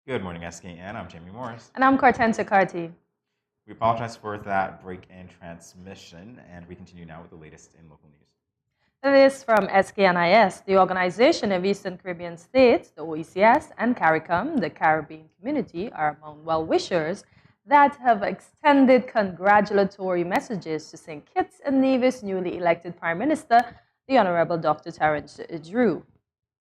Good morning, SKN. I'm Jamie Morris. And I'm Cortenza Carty. We apologize for that break in transmission, and we continue now with the latest in local news. This from SKNIS, the Organization of Eastern Caribbean States, the OECS, and CARICOM, the Caribbean Community, are among well-wishers that have extended congratulatory messages to St. Kitts and Nevis' newly elected Prime Minister, the Honorable Dr. Terence Drew.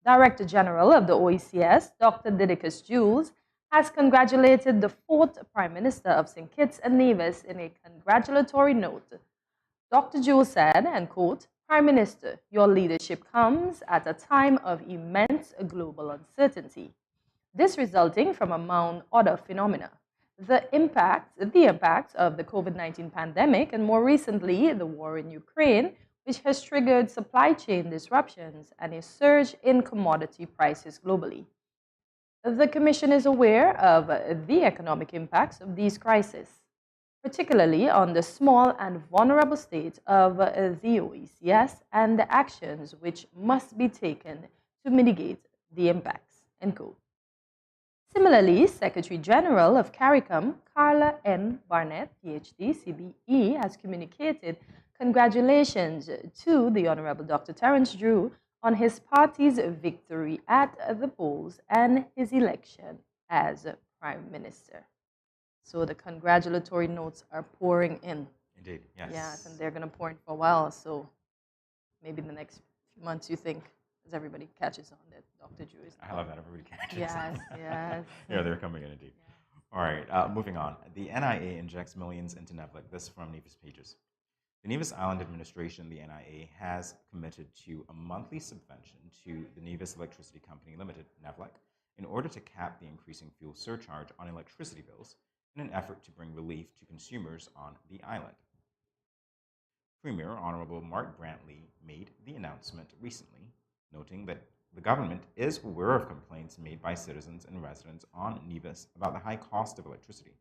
Director General of the OECS, Dr. Didicus Jules, has congratulated the fourth Prime Minister of St. Kitts and Nevis in a congratulatory note. Dr. Jules said, and quote, "Prime Minister, your leadership comes at a time of immense global uncertainty. This resulting from, among other phenomena, the impact of the COVID-19 pandemic and more recently the war in Ukraine, which has triggered supply chain disruptions and a surge in commodity prices globally. The Commission is aware of the economic impacts of these crises, particularly on the small and vulnerable state of the OECS and the actions which must be taken to mitigate the impacts." End quote. Similarly, Secretary General of CARICOM, Carla N. Barnett, PhD, CBE, has communicated congratulations to the Honorable Dr. Terence Drew on his party's victory at the polls and his election as Prime Minister. So the congratulatory notes are pouring in. Indeed, yes. Yes, and they're going to pour in for a while. So maybe in the next few months, you think, as everybody catches on that Dr. Drew is. I love that everybody catches. Yes, yes. Yeah, they're coming in indeed. All right, moving on. The NIA injects millions into NEVLEC. This from Nevis Pages. The Nevis Island Administration, the NIA, has committed to a monthly subvention to the Nevis Electricity Company Limited, NEVLEC, in order to cap the increasing fuel surcharge on electricity bills in an effort to bring relief to consumers on the island. Premier Honorable Mark Brantley made the announcement recently, noting that the government is aware of complaints made by citizens and residents on Nevis about the high cost of electricity,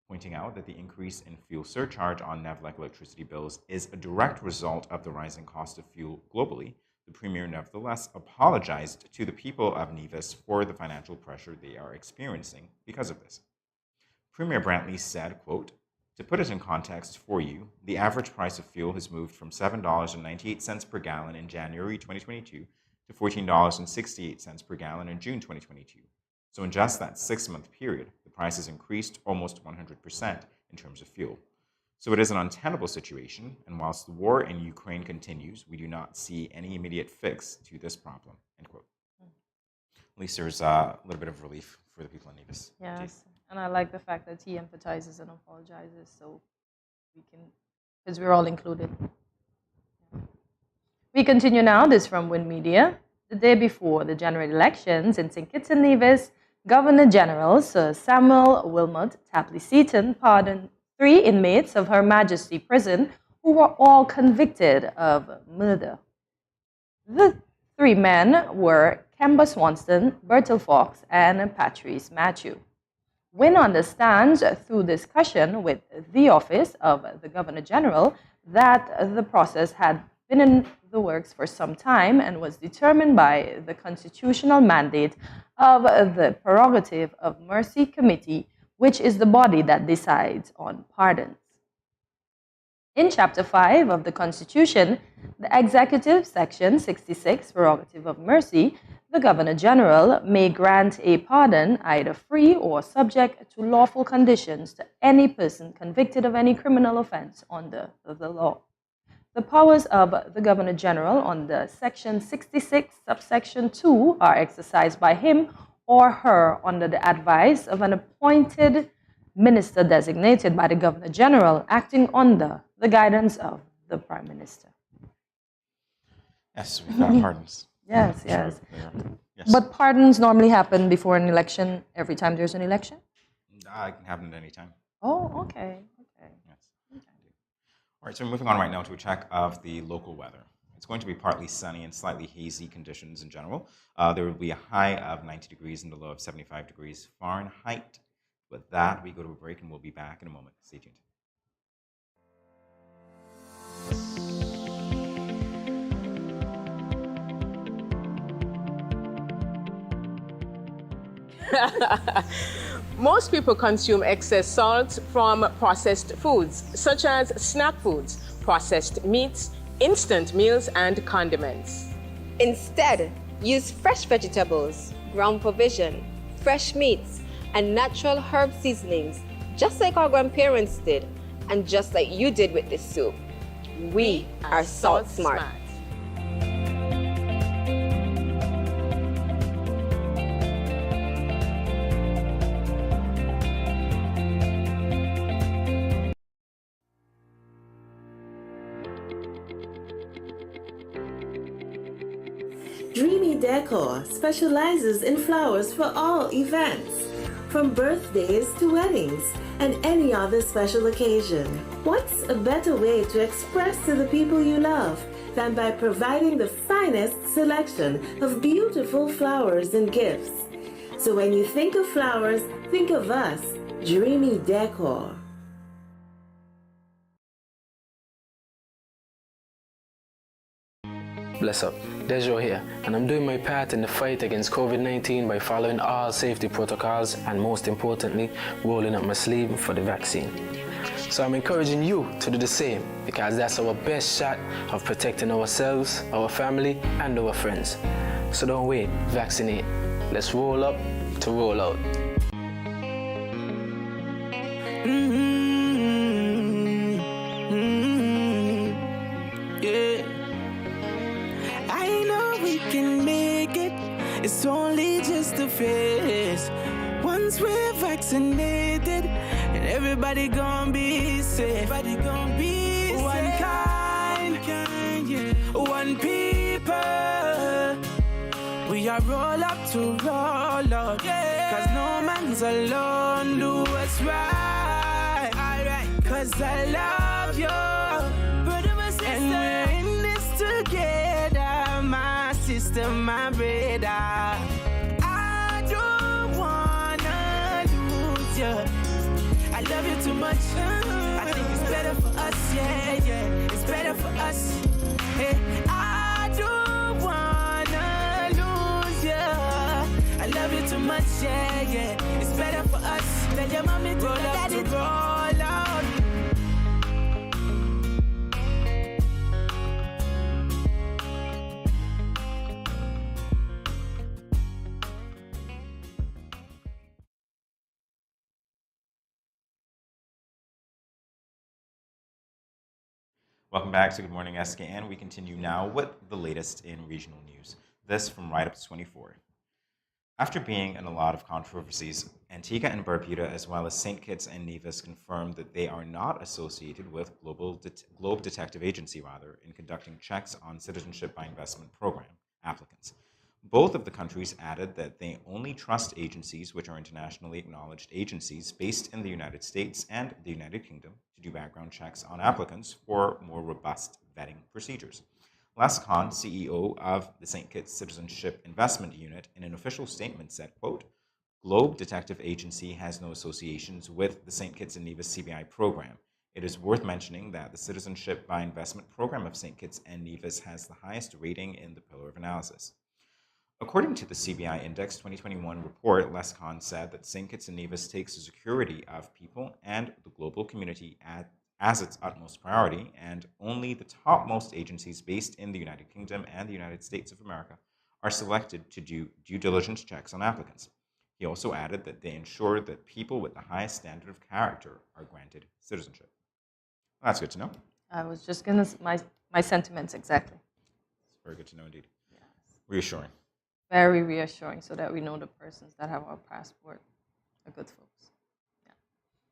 pointing out that the increase in fuel surcharge on NEVLEC electricity bills is a direct result of the rising cost of fuel globally. The Premier nevertheless apologized to the people of Nevis for the financial pressure they are experiencing because of this. Premier Brantley said, quote, "To put it in context for you, the average price of fuel has moved from $7.98 per gallon in January 2022 to $14.68 per gallon in June 2022. So in just that 6-month period, the price has increased almost 100% in terms of fuel. So it is an untenable situation, and whilst the war in Ukraine continues, we do not see any immediate fix to this problem." End quote. At least there's a little bit of relief for the people in Nevis. Yes, and I like the fact that he empathizes and apologizes, so we can, because we're all included. We continue now, this from Wind Media. The day before the general elections in St. Kitts and Nevis, Governor General Sir Samuel Wilmot Tapley Seaton pardoned 3 inmates of Her Majesty Prison who were all convicted of murder. The 3 men were Kemba Swanston, Bertil Fox, and Patrice Matthew. When on the stand through discussion with the Office of the Governor General that the process had been in the works for some time and was determined by the constitutional mandate of the Prerogative of Mercy Committee, which is the body that decides on pardons. In Chapter 5 of the Constitution, the Executive Section 66, Prerogative of Mercy, the Governor General may grant a pardon either free or subject to lawful conditions to any person convicted of any criminal offense under the law. The powers of the Governor General under Section 66, Subsection 2 are exercised by him or her under the advice of an appointed minister designated by the Governor General acting under the guidance of the Prime Minister. Yes, we've got pardons. Yes, yes. Yes. But pardons normally happen before an election, every time there's an election? It can happen at any time. Oh, okay. Yes. All right, so we're moving on right now to a check of the local weather. It's going to be partly sunny and slightly hazy conditions in general. There will be a high of 90 degrees and a low of 75 degrees Fahrenheit. With that, we go to a break and we'll be back in a moment. Stay tuned. Most people consume excess salt from processed foods, such as snack foods, processed meats, instant meals, and condiments. Instead, use fresh vegetables, ground provision, fresh meats, and natural herb seasonings, just like our grandparents did, and just like you did with this soup. We are Salt Smart. Dreamy Decor specializes in flowers for all events, from birthdays to weddings and any other special occasion. What's a better way to express to the people you love than by providing the finest selection of beautiful flowers and gifts? So when you think of flowers, think of us, Dreamy Decor. Bless up, Dejo here, and I'm doing my part in the fight against COVID-19 by following all safety protocols and, most importantly, rolling up my sleeve for the vaccine. So I'm encouraging you to do the same, because that's our best shot of protecting ourselves, our family, and our friends. So don't wait, vaccinate. Let's roll up to roll out. It's only just a phase. Once we're vaccinated, and everybody gonna be safe. Everybody gonna be one safe. Kind, yeah. One people. We are roll up to roll out, yeah. 'Cause no man's alone, do what's right. Alright, 'cause I love you, brother, my sister. And we're in this together, my sister, my brother. I don't wanna lose you. I love you too much. I think it's better for us, yeah, yeah. It's better for us. Hey, I don't wanna lose you. I love you too much, yeah, yeah. It's better for us. Tell your mommy to roll up to roll out. Welcome back to Good Morning SKN. We continue now with the latest in regional news. This from right up to 24. After being in a lot of controversies, Antigua and Barbuda, as well as St. Kitts and Nevis, confirmed that they are not associated with Globe Detective Agency, in conducting checks on citizenship by investment program applicants. Both of the countries added that they only trust agencies which are internationally acknowledged agencies based in the United States and the United Kingdom to do background checks on applicants for more robust vetting procedures. Les Khan, CEO of the St. Kitts Citizenship Investment Unit, in an official statement said, quote, Globe Detective Agency has no associations with the St. Kitts and Nevis CBI program. It is worth mentioning that the Citizenship by Investment program of St. Kitts and Nevis has the highest rating in the Pillar of Analysis. According to the CBI Index 2021 report, Les Khan said that St. Kitts and Nevis takes the security of people and the global community as its utmost priority, and only the topmost agencies based in the United Kingdom and the United States of America are selected to do due diligence checks on applicants. He also added that they ensure that people with the highest standard of character are granted citizenship. Well, that's good to know. I was just going to, my sentiments exactly. It's very good to know indeed. Yes. Reassuring. Very reassuring, so that we know the persons that have our passport are good folks. Yeah.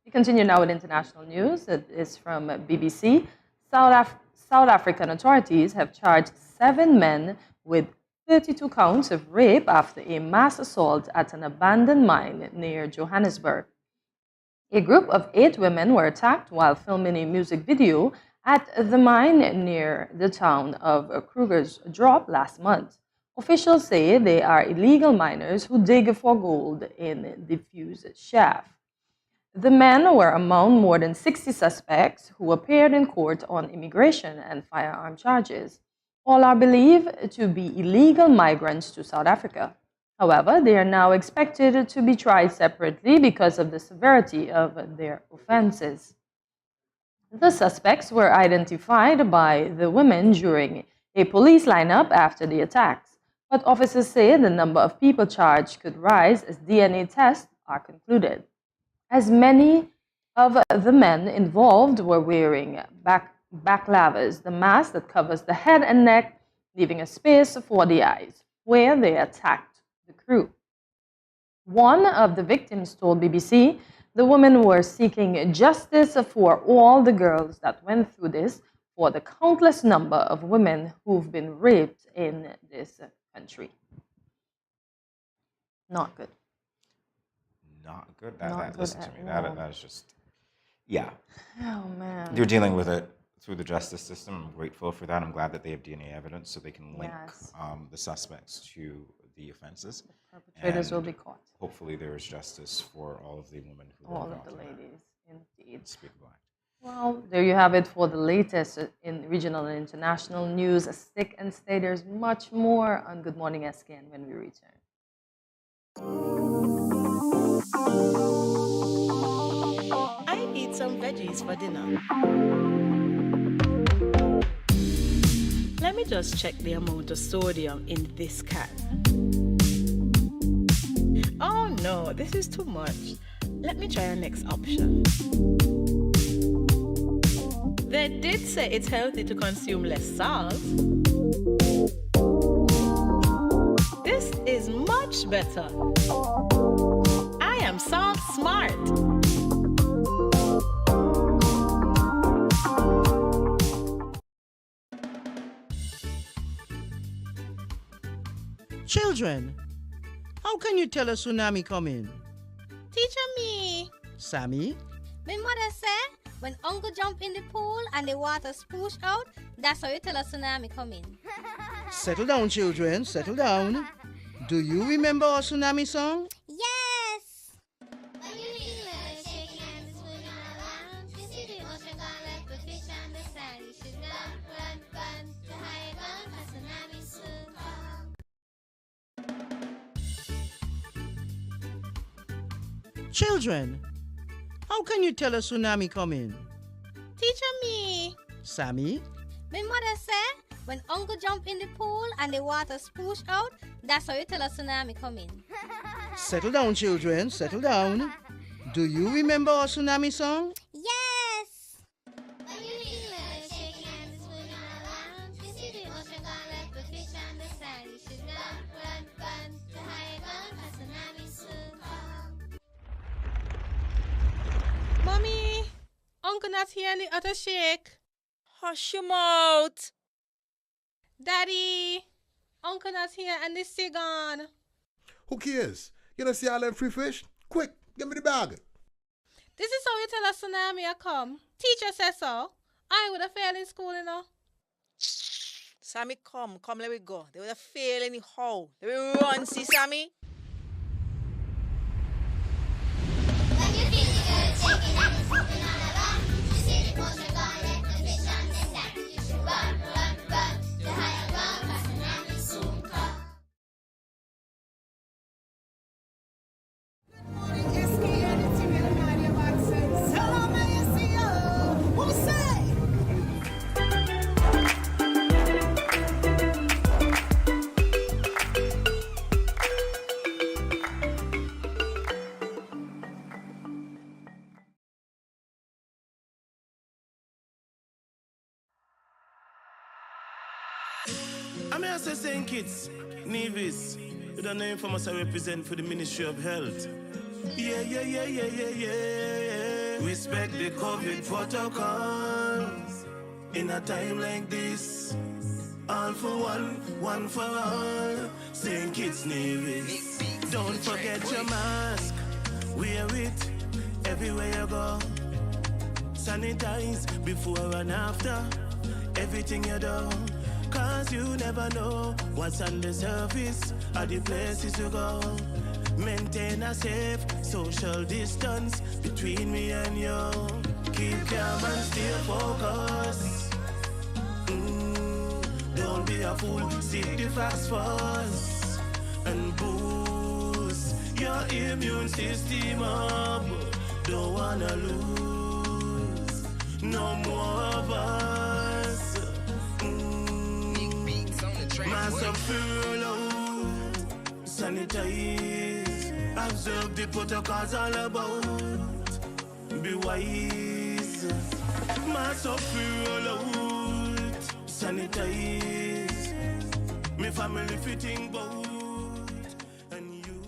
We continue now with international news. It is from BBC. South African authorities have charged 7 men with 32 counts of rape after a mass assault at an abandoned mine near Johannesburg. A group of 8 women were attacked while filming a music video at the mine near the town of Kruger's Drop last month. Officials say they are illegal miners who dig for gold in diffuse shaft. The men were among more than 60 suspects who appeared in court on immigration and firearm charges. All are believed to be illegal migrants to South Africa. However, they are now expected to be tried separately because of the severity of their offenses. The suspects were identified by the women during a police lineup after the attacks, but officers say the number of people charged could rise as DNA tests are concluded. As many of the men involved were wearing balaclavas, the mask that covers the head and neck, leaving a space for the eyes, where they attacked the crew. One of the victims told BBC the women were seeking justice for all the girls that went through this, for the countless number of women who've been raped in this country. Not good. Not good. Not good Listen to at me. all. That is just, yeah. Oh, man. They're dealing with it through the justice system. I'm grateful for that. I'm glad that they have DNA evidence so they can link Yes. the suspects to the offenses. Perpetrators will And be caught. hopefully there is justice for all of the women who were All of involved the in that ladies, indeed. unspeakable act. Well, there you have it for the latest in regional and international news. Stick and stay. There's much more on Good Morning SKN when we return. I eat some veggies for dinner. Let me just check the amount of sodium in this can. Oh no, this is too much. Let me try our next option. They did say it's healthy to consume less salt. This is much better. I am salt smart. Children, how can you tell a tsunami coming? Teacher me. Sammy? My mother said when uncle jump in the pool and the water spoosh out, that's how you tell a tsunami coming. Settle down, children, settle down. Do you remember our tsunami song? Yes! Children, how can you tell a tsunami coming? Teacher me. Sammy? My mother said when uncle jump in the pool and the water spoosh out, that's how you tell a tsunami coming. Settle down, children, settle down. Do you remember our tsunami song? Yes! Mommy, uncle not here and the other shake. Hush your mouth. Daddy, uncle not here and the sea gone. Who cares? You don't see all them free fish? Quick, give me the bag. This is how you tell a tsunami a come. Teacher says so. I would have failed in school, you know. Sammy, come, let me go. They would have failed anyhow. Let me run, see Sammy. I'm here to St. Kitts, Nevis, with a name for us I represent for the Ministry of Health. Yeah. Respect the COVID protocols. In a time like this, all for one for all. St. Kitts, Nevis. Don't forget your mask. Wear it everywhere you go. Sanitize before and after everything you do. Cause you never know what's on the surface or the places you go. Maintain a safe social distance between me and you. Keep calm and stay focused. Don't be a fool, seek the facts first. and boost your immune system up. Don't wanna lose no more of us. Mass up furlough, sanitize, observe the protocols all about. Be wise, mass up furlough, sanitize, me family fitting boat, and you.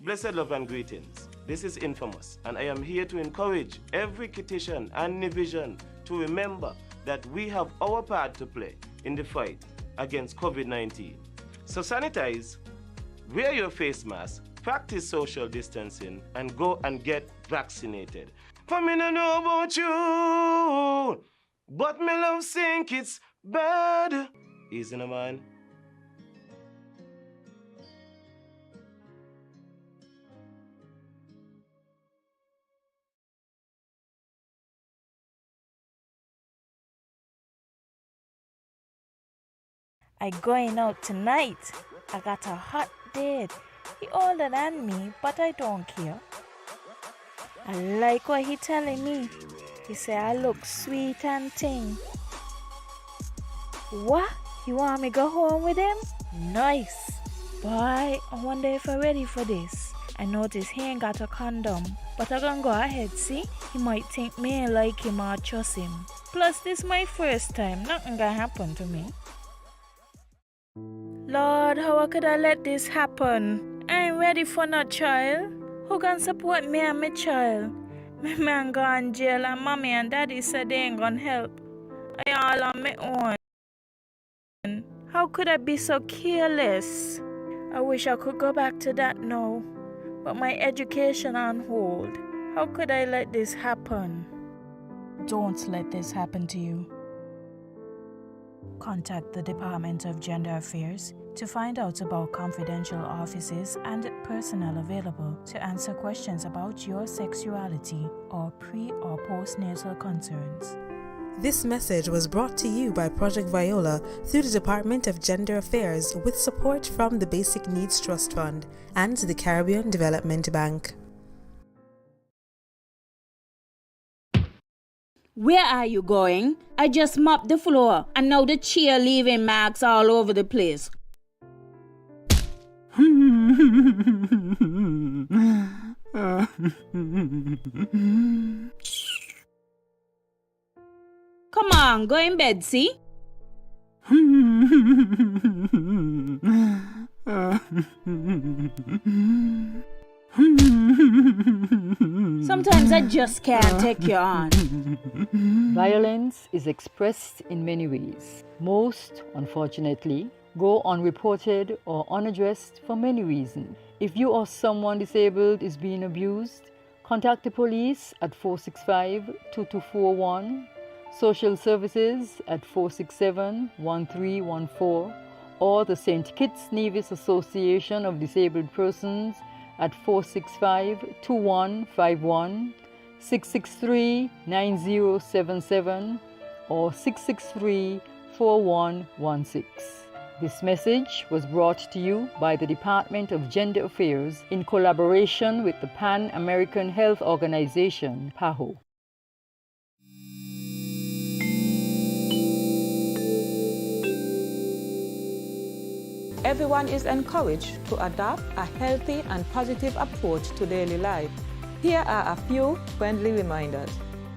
Blessed love and greetings. This is Infamous, and I am here to encourage every Kittitian and Nivision to remember that we have our part to play in the fight against COVID-19. So sanitize, wear your face mask, practice social distancing, and go and get vaccinated. For me no know about you, but me love think it's bad. Easy no man. I going out tonight. I got a hot date. He older than me, but I don't care. I like what he telling me. He say I look sweet and ting. What? You want me go home with him? Nice. Boy, I wonder if I'm ready for this. I notice he ain't got a condom, but I gonna go ahead, see? He might think me ain't like him or trust him. Plus, this my first time. Nothing gonna happen to me. Lord, how could I let this happen? I ain't ready for no child. Who can support me and my child? My man gone jail and mommy and daddy said they ain't gonna help. I all on my own. How could I be so careless? I wish I could go back to that now. But my education on hold. How could I let this happen? Don't let this happen to you. Contact the Department of Gender Affairs to find out about confidential offices and personnel available to answer questions about your sexuality or pre- or postnatal concerns. This message was brought to you by Project Viola through the Department of Gender Affairs with support from the Basic Needs Trust Fund and the Caribbean Development Bank. Where are you going? I just mopped the floor and now the chair leaving marks all over the place. Come on, go in bed, see? Sometimes I just can't take you on. Violence is expressed in many ways. Most, unfortunately, go unreported or unaddressed for many reasons. If you or someone disabled is being abused, contact the police at 465-2241, social services at 467-1314, or the St. Kitts Nevis Association of Disabled Persons at 465-2151, 663-9077, or 663-4116. This message was brought to you by the Department of Gender Affairs in collaboration with the Pan American Health Organization, PAHO. Everyone is encouraged to adopt a healthy and positive approach to daily life. Here are a few friendly reminders.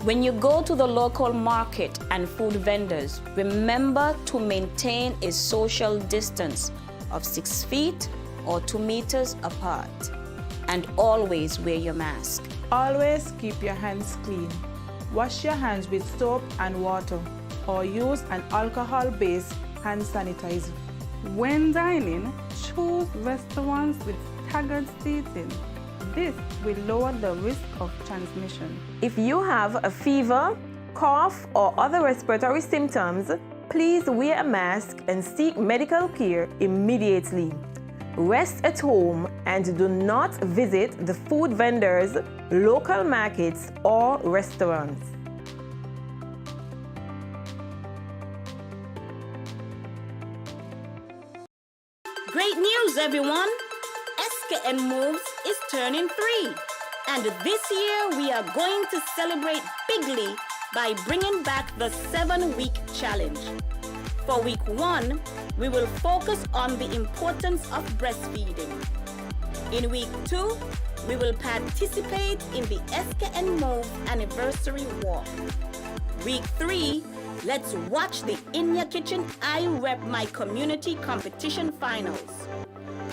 When you go to the local market and food vendors, remember to maintain a social distance of 6 feet or 2 meters apart. And always wear your mask. Always keep your hands clean. Wash your hands with soap and water or use an alcohol-based hand sanitizer. When dining, choose restaurants with staggered seating. This will lower the risk of transmission. If you have a fever, cough, or other respiratory symptoms, please wear a mask and seek medical care immediately. Rest at home and do not visit the food vendors, local markets, or restaurants. news, everyone. SKN Moves is turning 3. And this year, we are going to celebrate bigly by bringing back the 7-week challenge. For week 1, we will focus on the importance of breastfeeding. In week 2, we will participate in the SKN Move anniversary walk. Week 3, let's watch the In Your Kitchen I Rep My Community competition finals.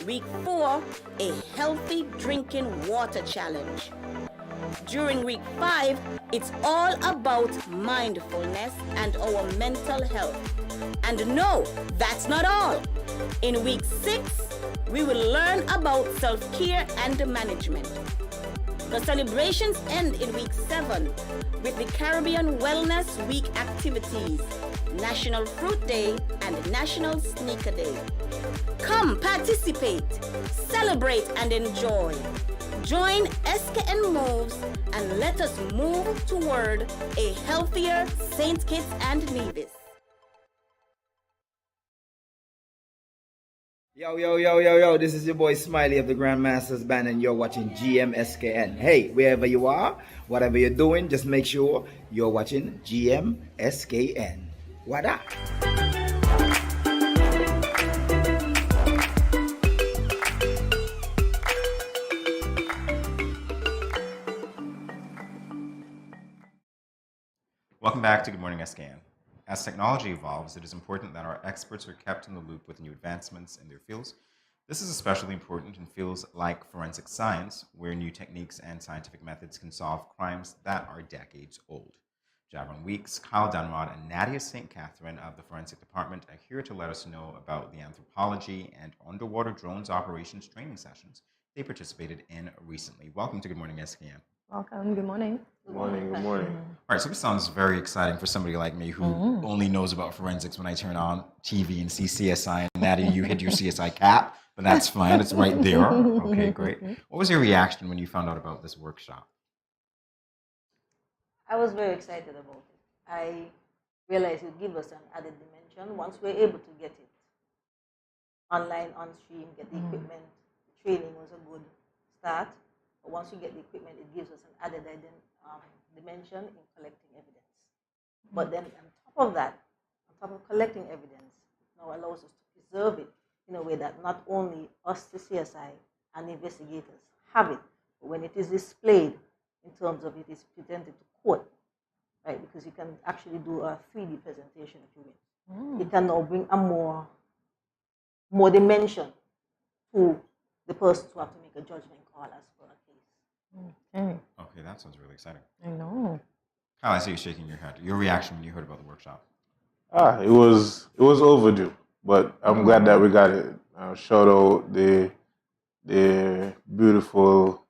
Week 4, a healthy drinking water challenge. During week 5, it's all about mindfulness and our mental health. And no, that's not all. In week 6, we will learn about self-care and management. The celebrations end in week 7 with the Caribbean Wellness Week activities, National Fruit Day and National Sneaker Day. Come participate, celebrate and enjoy. Join SKN Moves and let us move toward a healthier St. Kitts and Nevis. Yo, this is your boy Smiley of the Grandmasters Band and you're watching GMSKN. Hey, wherever you are, whatever you're doing, just make sure you're watching GMSKN. What up? Welcome back to Good Morning SKN. As technology evolves, it is important that our experts are kept in the loop with new advancements in their fields. This is especially important in fields like forensic science, where new techniques and scientific methods can solve crimes that are decades old. Javon Weeks, Kyle Dunrod, and Nadia St. Catherine of the Forensic Department are here to let us know about the anthropology and underwater drones operations training sessions they participated in recently. Welcome to Good Morning SKN. Welcome. Good morning. Good morning. Good morning. All right, so this sounds very exciting for somebody like me who only knows about forensics when I turn on TV and see CSI. And Nadia, you hid your CSI cap, but that's fine. It's right there. Okay, great. What was your reaction when you found out about this workshop? I was very excited about it. I realized it would give us an added dimension once we're able to get it online, on stream, get the equipment. The training was a good start. But once we get the equipment, it gives us an added dimension in collecting evidence. But then on top of that, on top of collecting evidence, it now allows us to preserve it in a way that not only us, the CSI, and investigators have it, but when it is displayed in terms of it is presented to court, right? Because you can actually do a 3D presentation if you will. It can now bring a more dimension to the persons who have to make a judgment call as per a case. Okay, that sounds really exciting. I know. Kyle, I see you shaking your head. Your reaction when you heard about the workshop? It was overdue, but I'm glad that we got it. Shout out the beautiful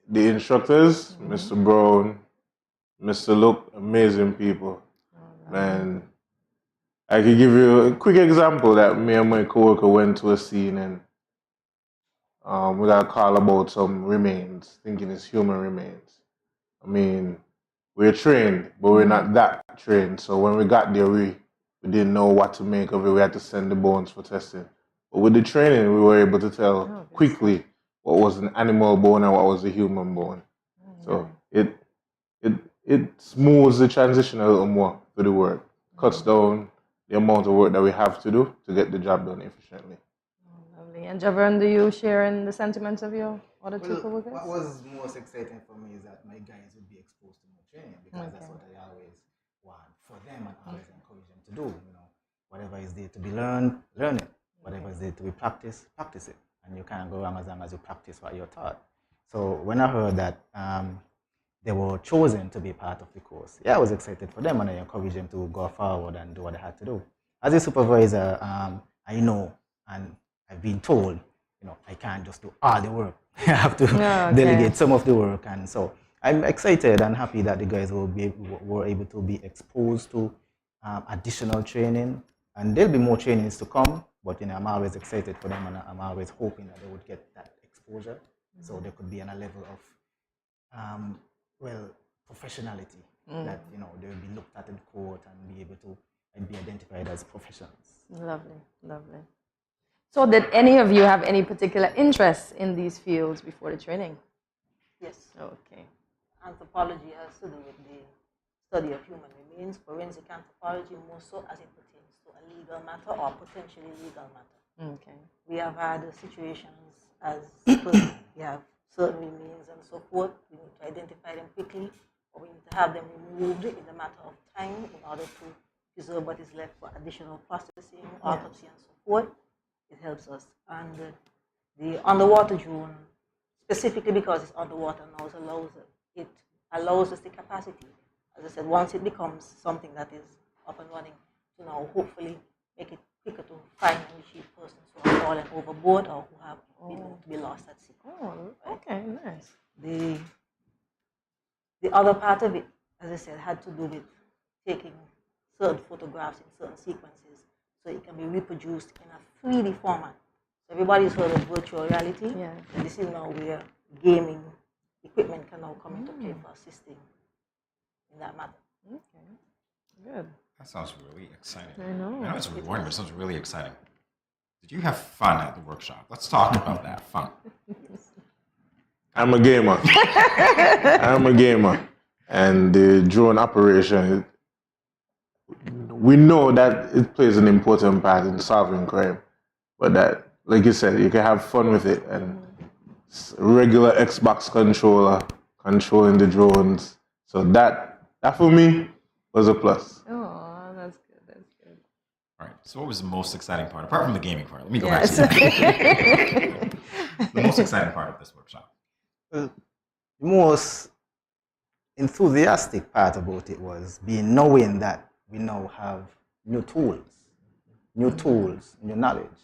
the instructors, Mr. Brown, Mr. Look, amazing people. Man, I could give you a quick example that me and my coworker went to a scene and we got a call about some remains, thinking it's human remains. I mean, we're trained, but we're not that trained. So when we got there, we didn't know what to make of it. We had to send the bones for testing. But with the training, we were able to tell quickly what was an animal bone and what was a human bone. So it smooths the transition a little more to the work, cuts down the amount of work that we have to do to get the job done efficiently. Lovely. And Javon, do you share in the sentiments of your other two co-workers? What was most exciting for me is that my guys would be exposed to more training because that's what I always want for them and always encourage them to do. You know, whatever is there to be learned, learn it. Whatever is there to be practiced, practice it. And you can't go wrong as long as you practice what you're taught. So when I heard that they were chosen to be part of the course, I was excited for them and I encouraged them to go forward and do what they had to do. As a supervisor, I know and I've been told, I can't just do all the work. I have to delegate some of the work. And so I'm excited and happy that the guys were able to be exposed to additional training. And there'll be more trainings to come, but I'm always excited for them and I'm always hoping that they would get that exposure so there could be on a level of, professionality that, they will be looked at in court and be able to be identified as professionals. Lovely, lovely. So did any of you have any particular interest in these fields before the training? Yes. Okay. Anthropology has to do with the study of human remains, forensic anthropology more so as it pertains to a legal matter or potentially legal matter. Okay. We have had situations as we have certain remains and so forth. We need to identify them quickly, or we need to have them removed in a matter of time in order to preserve what is left for additional processing, autopsy, and so forth. It helps us. And the underwater drone, specifically because it's underwater now, it allows us the capacity. As I said, once it becomes something that is up and running, to now hopefully make it quicker to find and retrieve persons who have fallen overboard or who have been known to be lost at sea. Oh, okay, nice. The other part of it, as I said, had to do with taking certain photographs in certain sequences so it can be reproduced in a 3D format. So everybody's heard of virtual reality. Yeah. And this is now where gaming equipment can now come into play for assisting in that matter. Okay, good. That sounds really exciting. I know. I know it's rewarding, but it sounds really exciting. Did you have fun at the workshop? Let's talk about that fun. I'm a gamer. I'm a gamer. And the drone operation, we know that it plays an important part in solving crime. But that, like you said, you can have fun with it. And regular Xbox controller controlling the drones. So that for me was a plus. Oh, that's good. That's good. All right. So what was the most exciting part, apart from the gaming part? Let me go back to that. The most exciting part of this workshop. The most enthusiastic part about it was knowing that we now have new tools, new knowledge.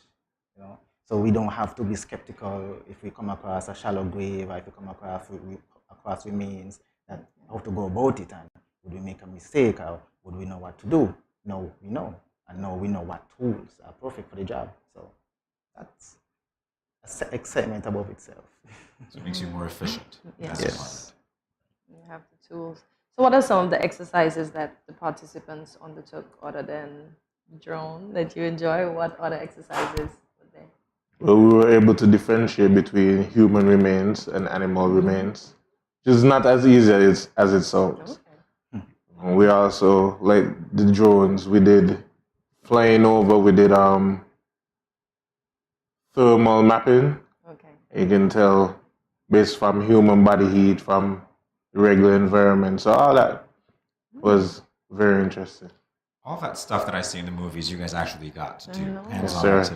You know, so we don't have to be skeptical if we come across a shallow grave or if we come across remains, that how to go about it, and would we make a mistake or would we know what to do? No, we know, and now we know what tools are perfect for the job. So that's excitement above itself. So it makes you more efficient. Yes. You have the tools. So what are some of the exercises that the participants undertook other than drone that you enjoy? What other exercises were there? Well, we were able to differentiate between human remains and animal remains, which is not as easy as it sounds. Okay. We also, like the drones, we did flying over, we did thermal mapping. Okay. You can tell based from human body heat, from the regular environment. So all that was very interesting. All that stuff that I see in the movies, you guys actually got to do hands-on. Yes,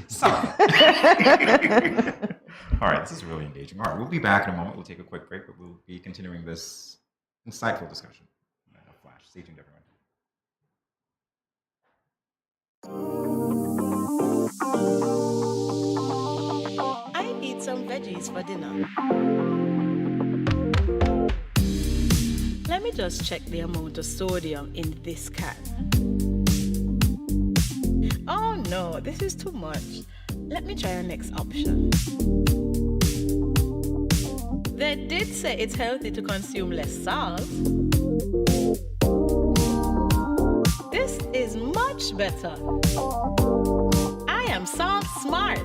sir. All right, this is really engaging. All right, we'll be back in a moment. We'll take a quick break, but we'll be continuing this insightful discussion. Flash. Stay tuned, everyone. I need some veggies for dinner. Let me just check the amount of sodium in this can. Oh no, this is too much. Let me try our next option. They did say it's healthy to consume less salt. This is much better. I am salt smart.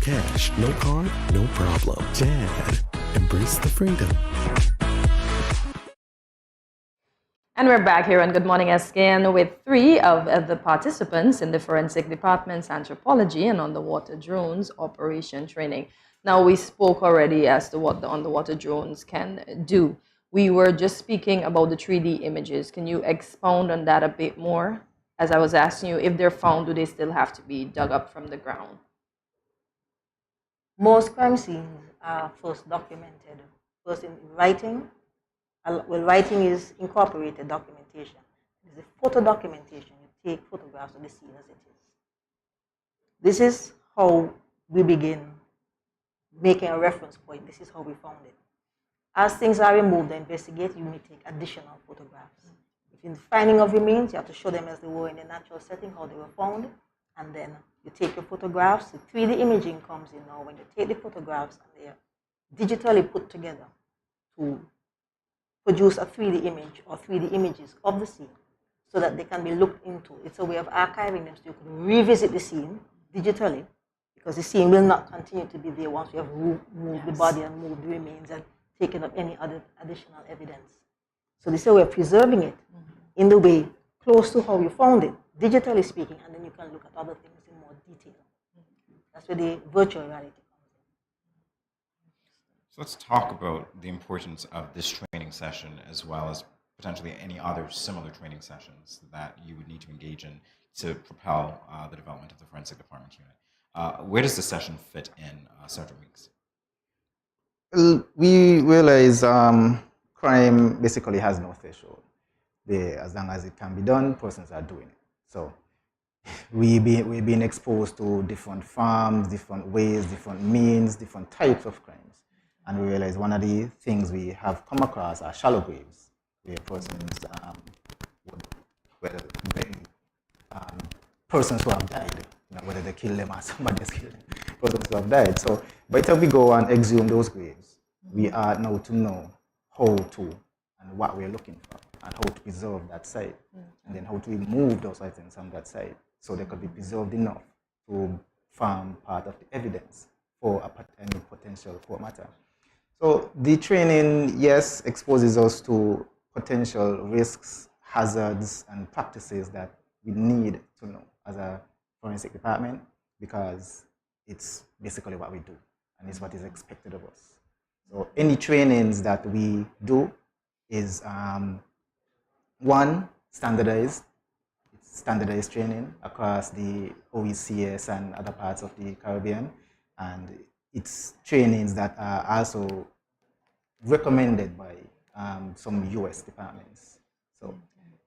cash, no card, no problem. Jad, embrace the freedom. And we're back here on Good Morning SKN with 3 of the participants in the forensic department's anthropology and underwater drones operation training. Now, we spoke already as to what the underwater drones can do. We were just speaking about the 3D images. Can you expound on that a bit more? As I was asking you, if they're found, do they still have to be dug up from the ground? Most crime scenes are first documented, first in writing. Well, writing is incorporated documentation. It's the photo documentation. You take photographs of the scene as it is. This is how we begin making a reference point. This is how we found it. As things are removed and investigated, you may take additional photographs. If in the finding of remains, you have to show them as they were in the natural setting, how they were found, and then you take your photographs. The 3D imaging comes in now when you take the photographs and they are digitally put together to produce a 3D image or 3D images of the scene so that they can be looked into. It's a way of archiving them so you can revisit the scene digitally, because the scene will not continue to be there once we have moved the body and moved the remains and taken up any other additional evidence. So this is a way of preserving it in the way close to how you found it, digitally speaking, and then you can look at other things in more detail. That's where the virtual reality. So let's talk about the importance of this training session as well as potentially any other similar training sessions that you would need to engage in to propel the development of the forensic department unit. Where does the session fit in Sergeant Weeks? Well, we realize crime basically has no threshold. As long as it can be done, persons are doing it. So we've been exposed to different forms, different ways, different means, different types of crimes. And we realize one of the things we have come across are shallow graves, where persons would bury persons who have died, whether they kill them or somebody else killed them, persons who have died. So by the time we go and exhume those graves, we are now to know how to and what we're looking for and how to preserve that site, and then how to remove those items from that site so they could be preserved enough to form part of the evidence for any potential court matter. So the training, yes, exposes us to potential risks, hazards, and practices that we need to know as a forensic department, because it's basically what we do and it's what is expected of us. So any trainings that we do is one, standardized. It's standardized training across the OECS and other parts of the Caribbean, and it's trainings that are also recommended by some US departments. So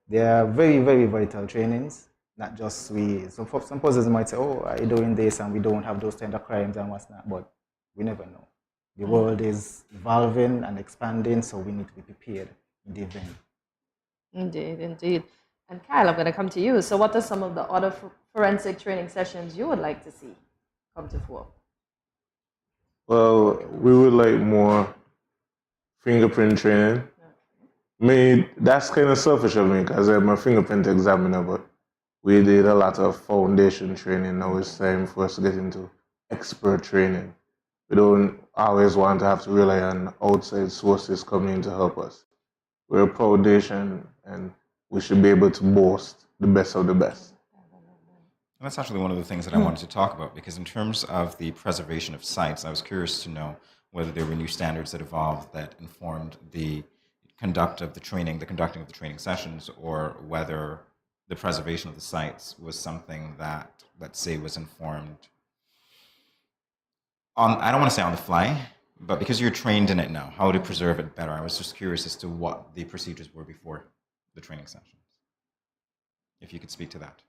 they are very, very vital trainings, not just some persons might say, oh, are you doing this and we don't have those kind of crimes and what's not, but we never know. The world is evolving and expanding, so we need to be prepared in the event. Indeed, indeed. And Kyle, I'm going to come to you. So what are some of the other forensic training sessions you would like to see come to fore? Well, we would like more fingerprint training. That's kind of selfish of me because I'm a fingerprint examiner, but we did a lot of foundation training. Now it's time for us to get into expert training. We don't always want to have to rely on outside sources coming in to help us. We're a proud nation and we should be able to boast the best of the best. And that's actually one of the things that I wanted to talk about, because in terms of the preservation of sites, I was curious to know whether there were new standards that evolved that informed the conducting of the training sessions, or whether the preservation of the sites was something that, let's say, was informed on, I don't want to say on the fly, but because you're trained in it now, how to preserve it better. I was just curious as to what the procedures were before the training sessions. If you could speak to that.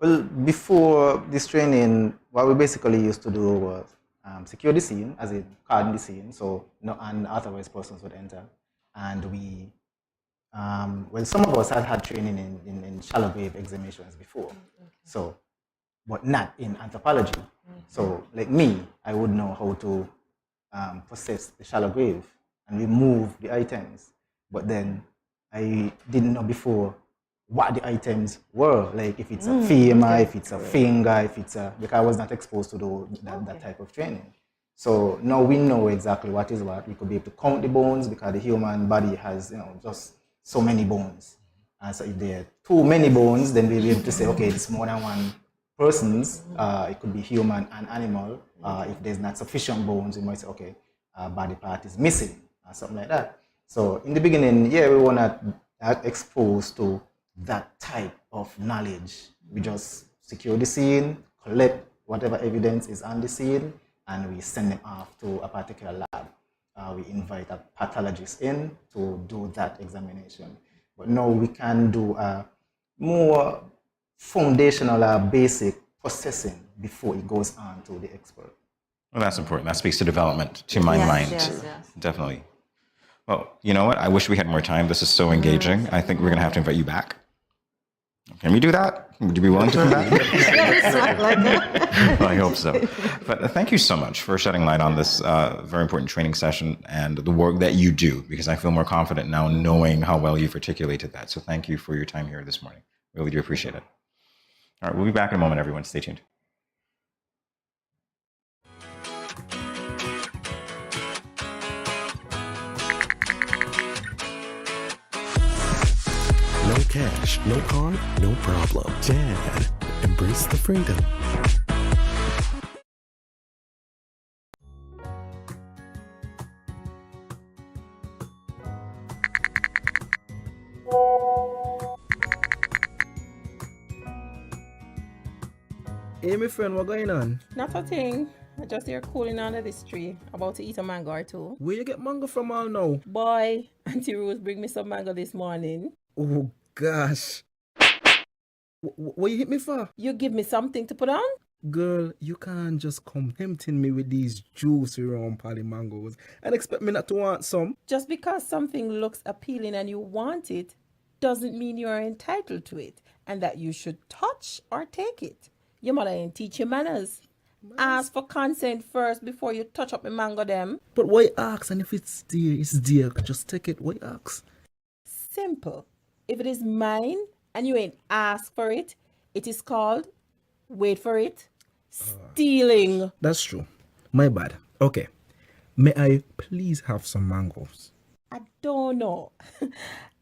Well, before this training, what we basically used to do was secure the scene, as in cordon the scene, so no unauthorized persons would enter. And we, well, some of us had training in shallow grave examinations before, so, but not in anthropology. So, like me, I would know how to process the shallow grave and remove the items, but then I didn't know before what the items were, like if it's a femur, if it's a finger, if it's a, because I was not exposed to that type of training. So now we know exactly what is what. We could be able to count the bones because the human body has, just so many bones. And so if there are too many bones, then we'll be able to say, okay, it's more than one person's. It could be human and animal. If there's not sufficient bones, we might say, okay, body part is missing or something like that. So in the beginning, we were not exposed to that type of knowledge. We just secure the scene, collect whatever evidence is on the scene, and we send them off to a particular lab. We invite a pathologist in to do that examination. But now we can do a more foundational, basic processing before it goes on to the expert. Well, that's important. That speaks to development, to my mind. Yes. Definitely. Well, you know what? I wish we had more time. This is so engaging. I think we're going to have to invite you back. Can we do that? Would you be willing to come back? Well, I hope so. But thank you so much for shedding light on this very important training session and the work that you do, because I feel more confident now knowing how well you've articulated that. So thank you for your time here this morning. Really do appreciate it. All right, we'll be back in a moment, everyone. Stay tuned. No cash, no card, no problem. Dad, embrace the freedom. Hey, my friend, what going on? Not a thing. I just here cooling under this tree, about to eat a mango or two. Where you get mango from all now? Boy, Auntie Rose bring me some mango this morning. Oh, gosh. What you hit me for? You give me something to put on? Girl, you can't just come tempting me with these juicy round pally mangoes and expect me not to want some. Just because something looks appealing and you want it, doesn't mean you are entitled to it and that you should touch or take it. Your mother ain't teach you manners. Ask for consent first before you touch up the mango them. But why ask? And if it's dear, it's dear. Just take it. Why ask? Simple. If it is mine and you ain't asked for it, it is called, wait for it, stealing. That's true. My bad. Okay. May I please have some mangoes? I don't know.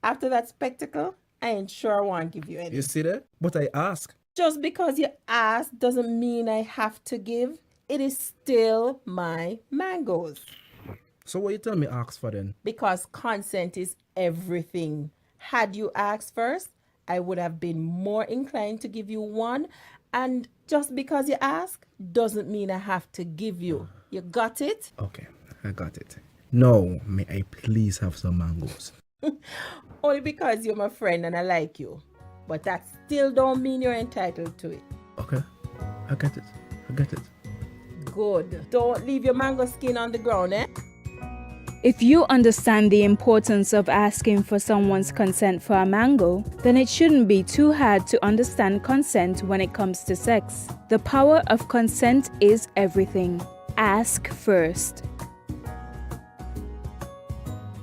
After that spectacle, I ain't sure I want to give you any. You see that? But I ask. Just because you ask doesn't mean I have to give. It is still my mangoes. So what you tell me ask for then? Because consent is everything. Had you asked first, I would have been more inclined to give you one. And just because you ask doesn't mean I have to give you. You got it? Okay, I got it. Now, may I please have some mangoes? Only because you're my friend and I like you. But that still don't mean you're entitled to it. Okay, I get it. I get it. Good. Don't leave your mango skin on the ground, eh? If you understand the importance of asking for someone's consent for a mango, then it shouldn't be too hard to understand consent when it comes to sex. The power of consent is everything. Ask first.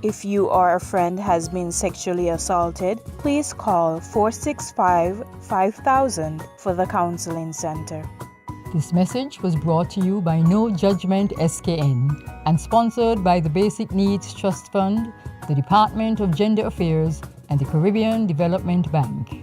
If you or a friend has been sexually assaulted, please call 465-5000 for the Counseling Center. This message was brought to you by No Judgment SKN and sponsored by the Basic Needs Trust Fund, the Department of Gender Affairs, and the Caribbean Development Bank.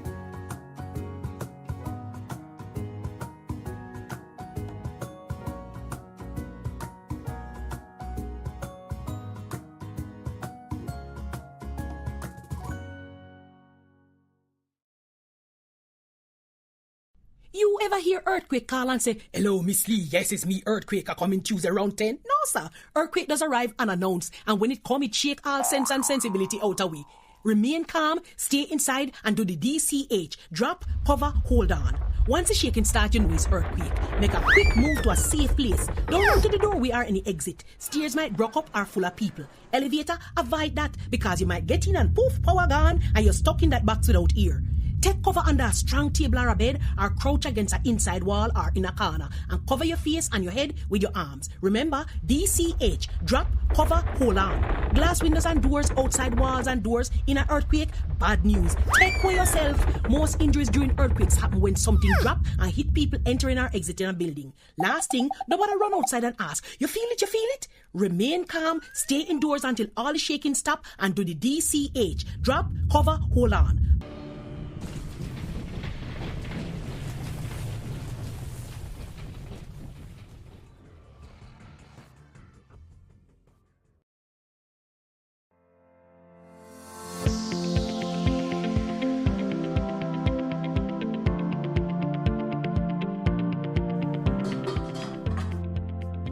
You ever hear Earthquake call and say, "Hello, Miss Lee, yes, it's me, Earthquake, I come in Tuesday around 10? No, sir. Earthquake does arrive unannounced, and when it come, it shake all sense and sensibility out of we. Remain calm, stay inside, and do the DCH. Drop, cover, hold on. Once the shaking starts, you know it's earthquake. Make a quick move to a safe place. Don't run to the door, we are in the exit. Stairs might block up or full of people. Elevator, avoid that, because you might get in and poof, power gone, and you're stuck in that box without ear. Take cover under a strong table or a bed, or crouch against an inside wall or in a corner, and cover your face and your head with your arms. Remember, DCH, drop, cover, hold on. Glass windows and doors, outside walls and doors, in an earthquake, bad news. Take care yourself. Most injuries during earthquakes happen when something drop and hit people entering or exiting a building. Last thing, nobody run outside and ask, you feel it, you feel it? Remain calm, stay indoors until all the shaking stop, and do the DCH, drop, cover, hold on.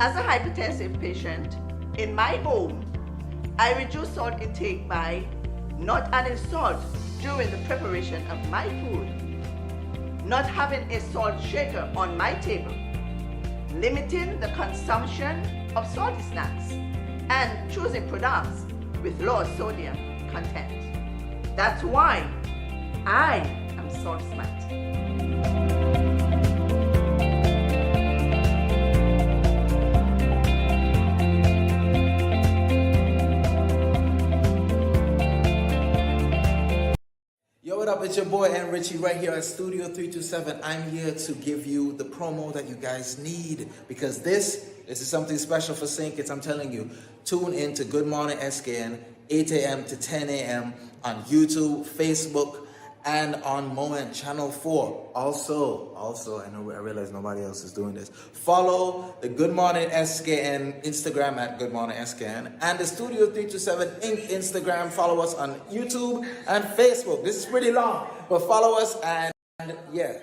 As a hypertensive patient, in my home, I reduce salt intake by not adding salt during the preparation of my food, not having a salt shaker on my table, limiting the consumption of salty snacks, and choosing products with low sodium content. That's why I am salt smart. Yo, what up? It's your boy N Richie right here at Studio 327. I'm here to give you the promo that you guys need because this is something special for St. Kitts. I'm telling you, tune in to Good Morning SKN, 8 a.m. to 10 a.m. on YouTube, Facebook, and on Moment Channel 4. Also, I realize nobody else is doing this. Follow the Good Morning SKN Instagram at Good Morning SKN and the Studio 327 Inc. Instagram. Follow us on YouTube and Facebook. This is pretty long, but follow us and yeah.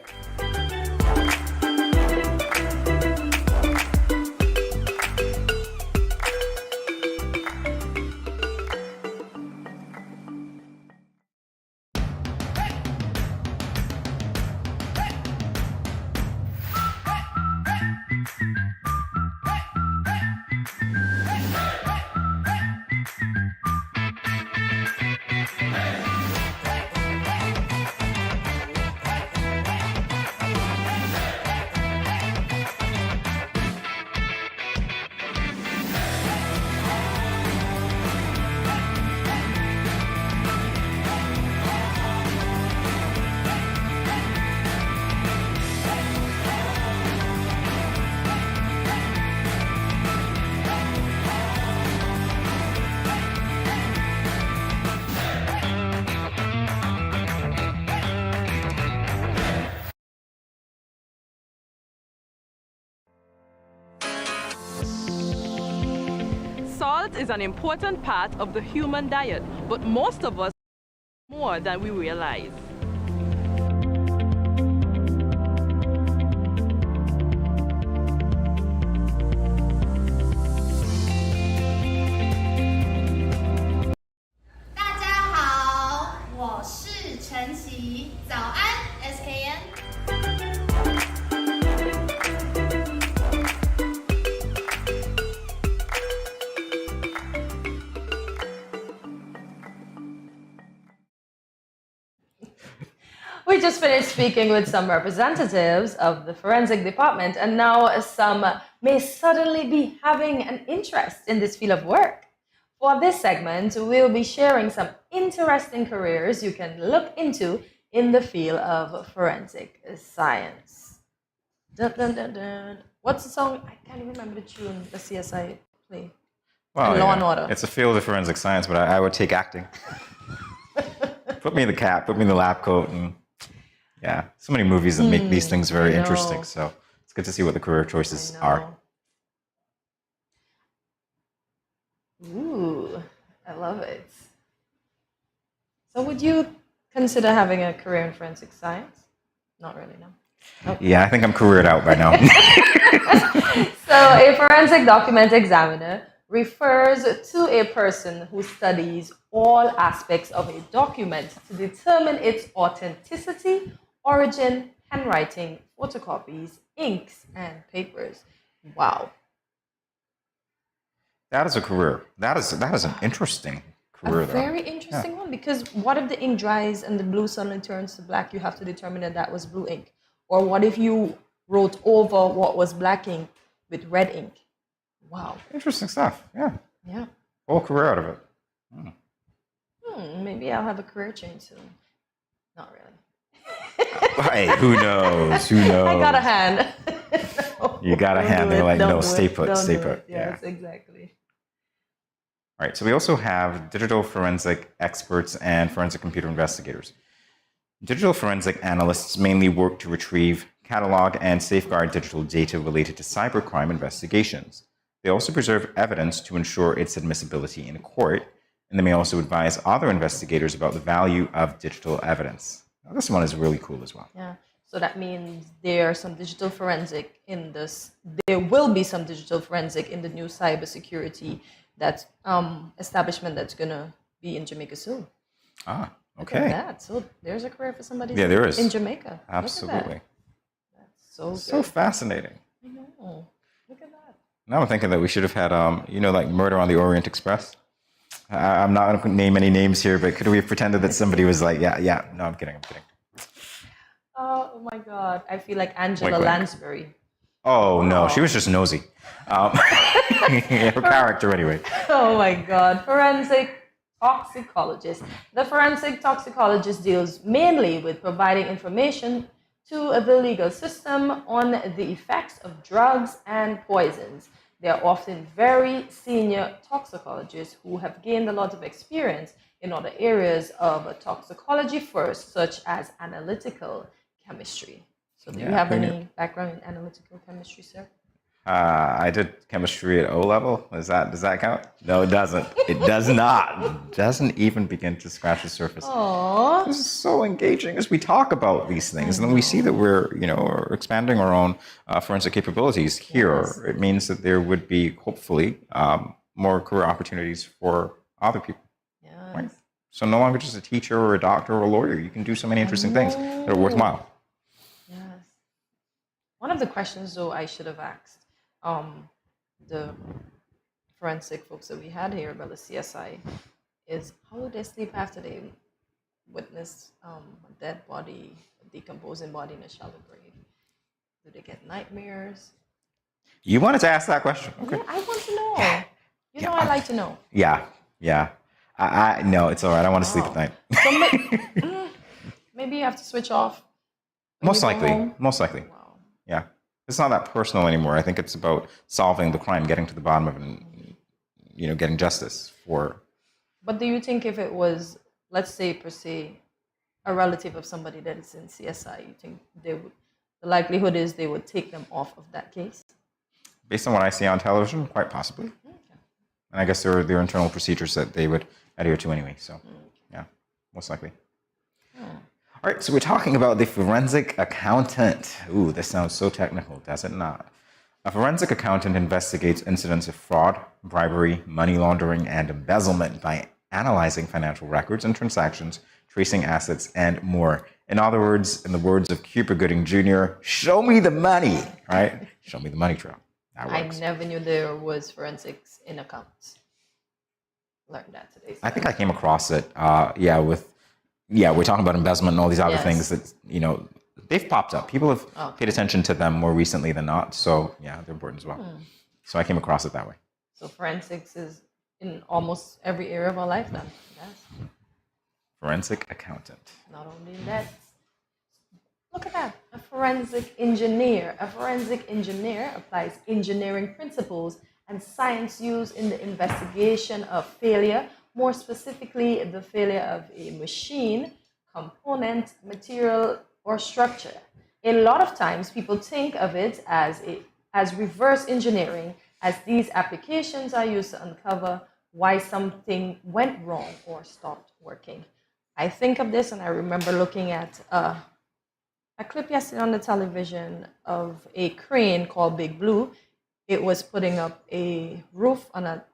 Salt is an important part of the human diet, but most of us more than we realize. We just finished speaking with some representatives of the forensic department, and now some may suddenly be having an interest in this field of work. For this segment, we'll be sharing some interesting careers you can look into in the field of forensic science. Dun, dun, dun, dun. What's the song? I can't even remember the tune the CSI play. Well, Law and Order. It's a field of forensic science, but I would take acting. Put me in the cap, put me in the lab coat, and yeah, so many movies that make these things very interesting. So it's good to see what the career choices are. Ooh, I love it. So would you consider having a career in forensic science? Not really, no. Okay. Yeah, I think I'm careered out by now. So a forensic document examiner refers to a person who studies all aspects of a document to determine its authenticity, origin, handwriting, photocopies, inks, and papers. Wow. That is a career. That is an interesting career A there. very interesting one, because what if the ink dries and the blue suddenly turns to black? You have to determine that was blue ink. Or what if you wrote over what was black ink with red ink? Wow. Interesting stuff. Yeah. Yeah. Whole career out of it. Maybe I'll have a career change soon. Not really. Hey, who knows? Who knows? I got a hand. You got a Don't hand. do They're it, like, don't no, do stay it, put, don't stay do put. it. Yes, exactly. All right, so we also have digital forensic experts and forensic computer investigators. Digital forensic analysts mainly work to retrieve, catalog, and safeguard digital data related to cybercrime investigations. They also preserve evidence to ensure its admissibility in court, and they may also advise other investigators about the value of digital evidence. Now, this one is really cool as well. Yeah. So that means there are some digital forensic in this. There will be some digital forensic in the new cybersecurity that's establishment that's gonna be in Jamaica soon. Ah, Look okay. at that. So there's a career for somebody There is. in Jamaica. Absolutely. Look at that. That's so So good. fascinating. I know. Look at that. Now I'm thinking that we should have had, like Murder on the Orient Express. I'm not going to name any names here, but could we have pretended that somebody was like, yeah. No, I'm kidding. Oh my God. I feel like Angela Wink, wink. Lansbury. Oh, no, she was just nosy. Her character, anyway. Oh my God. Forensic toxicologist. The forensic toxicologist deals mainly with providing information to the legal system on the effects of drugs and poisons. They are often very senior toxicologists who have gained a lot of experience in other areas of toxicology first, such as analytical chemistry. So do you have any background in analytical chemistry, sir? I did chemistry at O level. Does that count? No, it doesn't. It does not. It doesn't even begin to scratch the surface. Aww. This is so engaging as we talk about these things, and then we see that we're expanding our own forensic capabilities here. Yes. It means that there would be hopefully more career opportunities for other people. Yes. Right? So no longer just a teacher or a doctor or a lawyer. You can do so many interesting things that are worthwhile. Yes. One of the questions, though, I should have asked the forensic folks that we had here about the CSI is, how do they sleep after they witness a dead body, a decomposing body in a shallow grave? Do they get nightmares? You wanted to ask that question. Okay. Yeah, I want to know. You know, I like to know. Yeah. I no, it's all right. I want to sleep at night. So maybe you have to switch off. Most likely. Wow. Yeah. It's not that personal anymore. I think it's about solving the crime, getting to the bottom of it, and, getting justice for. But do you think if it was, let's say, per se, a relative of somebody that is in CSI, you think the likelihood is they would take them off of that case? Based on what I see on television, quite possibly. Okay. And I guess there are internal procedures that they would adhere to anyway. So, yeah, most likely. All right, so we're talking about the forensic accountant. Ooh, this sounds so technical, does it not? A forensic accountant investigates incidents of fraud, bribery, money laundering, and embezzlement by analyzing financial records and transactions, tracing assets, and more. In other words, in the words of Cuba Gooding Jr., show me the money, right? Show me the money trail. That works. I never knew there was forensics in accounts. Learned that today. I think I came across it, we're talking about embezzlement and all these other things that, they've popped up. People have paid attention to them more recently than not. So, yeah, they're important as well. So I came across it that way. So forensics is in almost every area of our life then. Yes. Forensic accountant. Not only that. Look at that. A forensic engineer. A forensic engineer applies engineering principles and science used in the investigation of failure, more specifically, the failure of a machine, component, material, or structure. A lot of times, people think of it as reverse engineering, as these applications are used to uncover why something went wrong or stopped working. I think of this, and I remember looking at a clip yesterday on the television of a crane called Big Blue. It was putting up a roof on a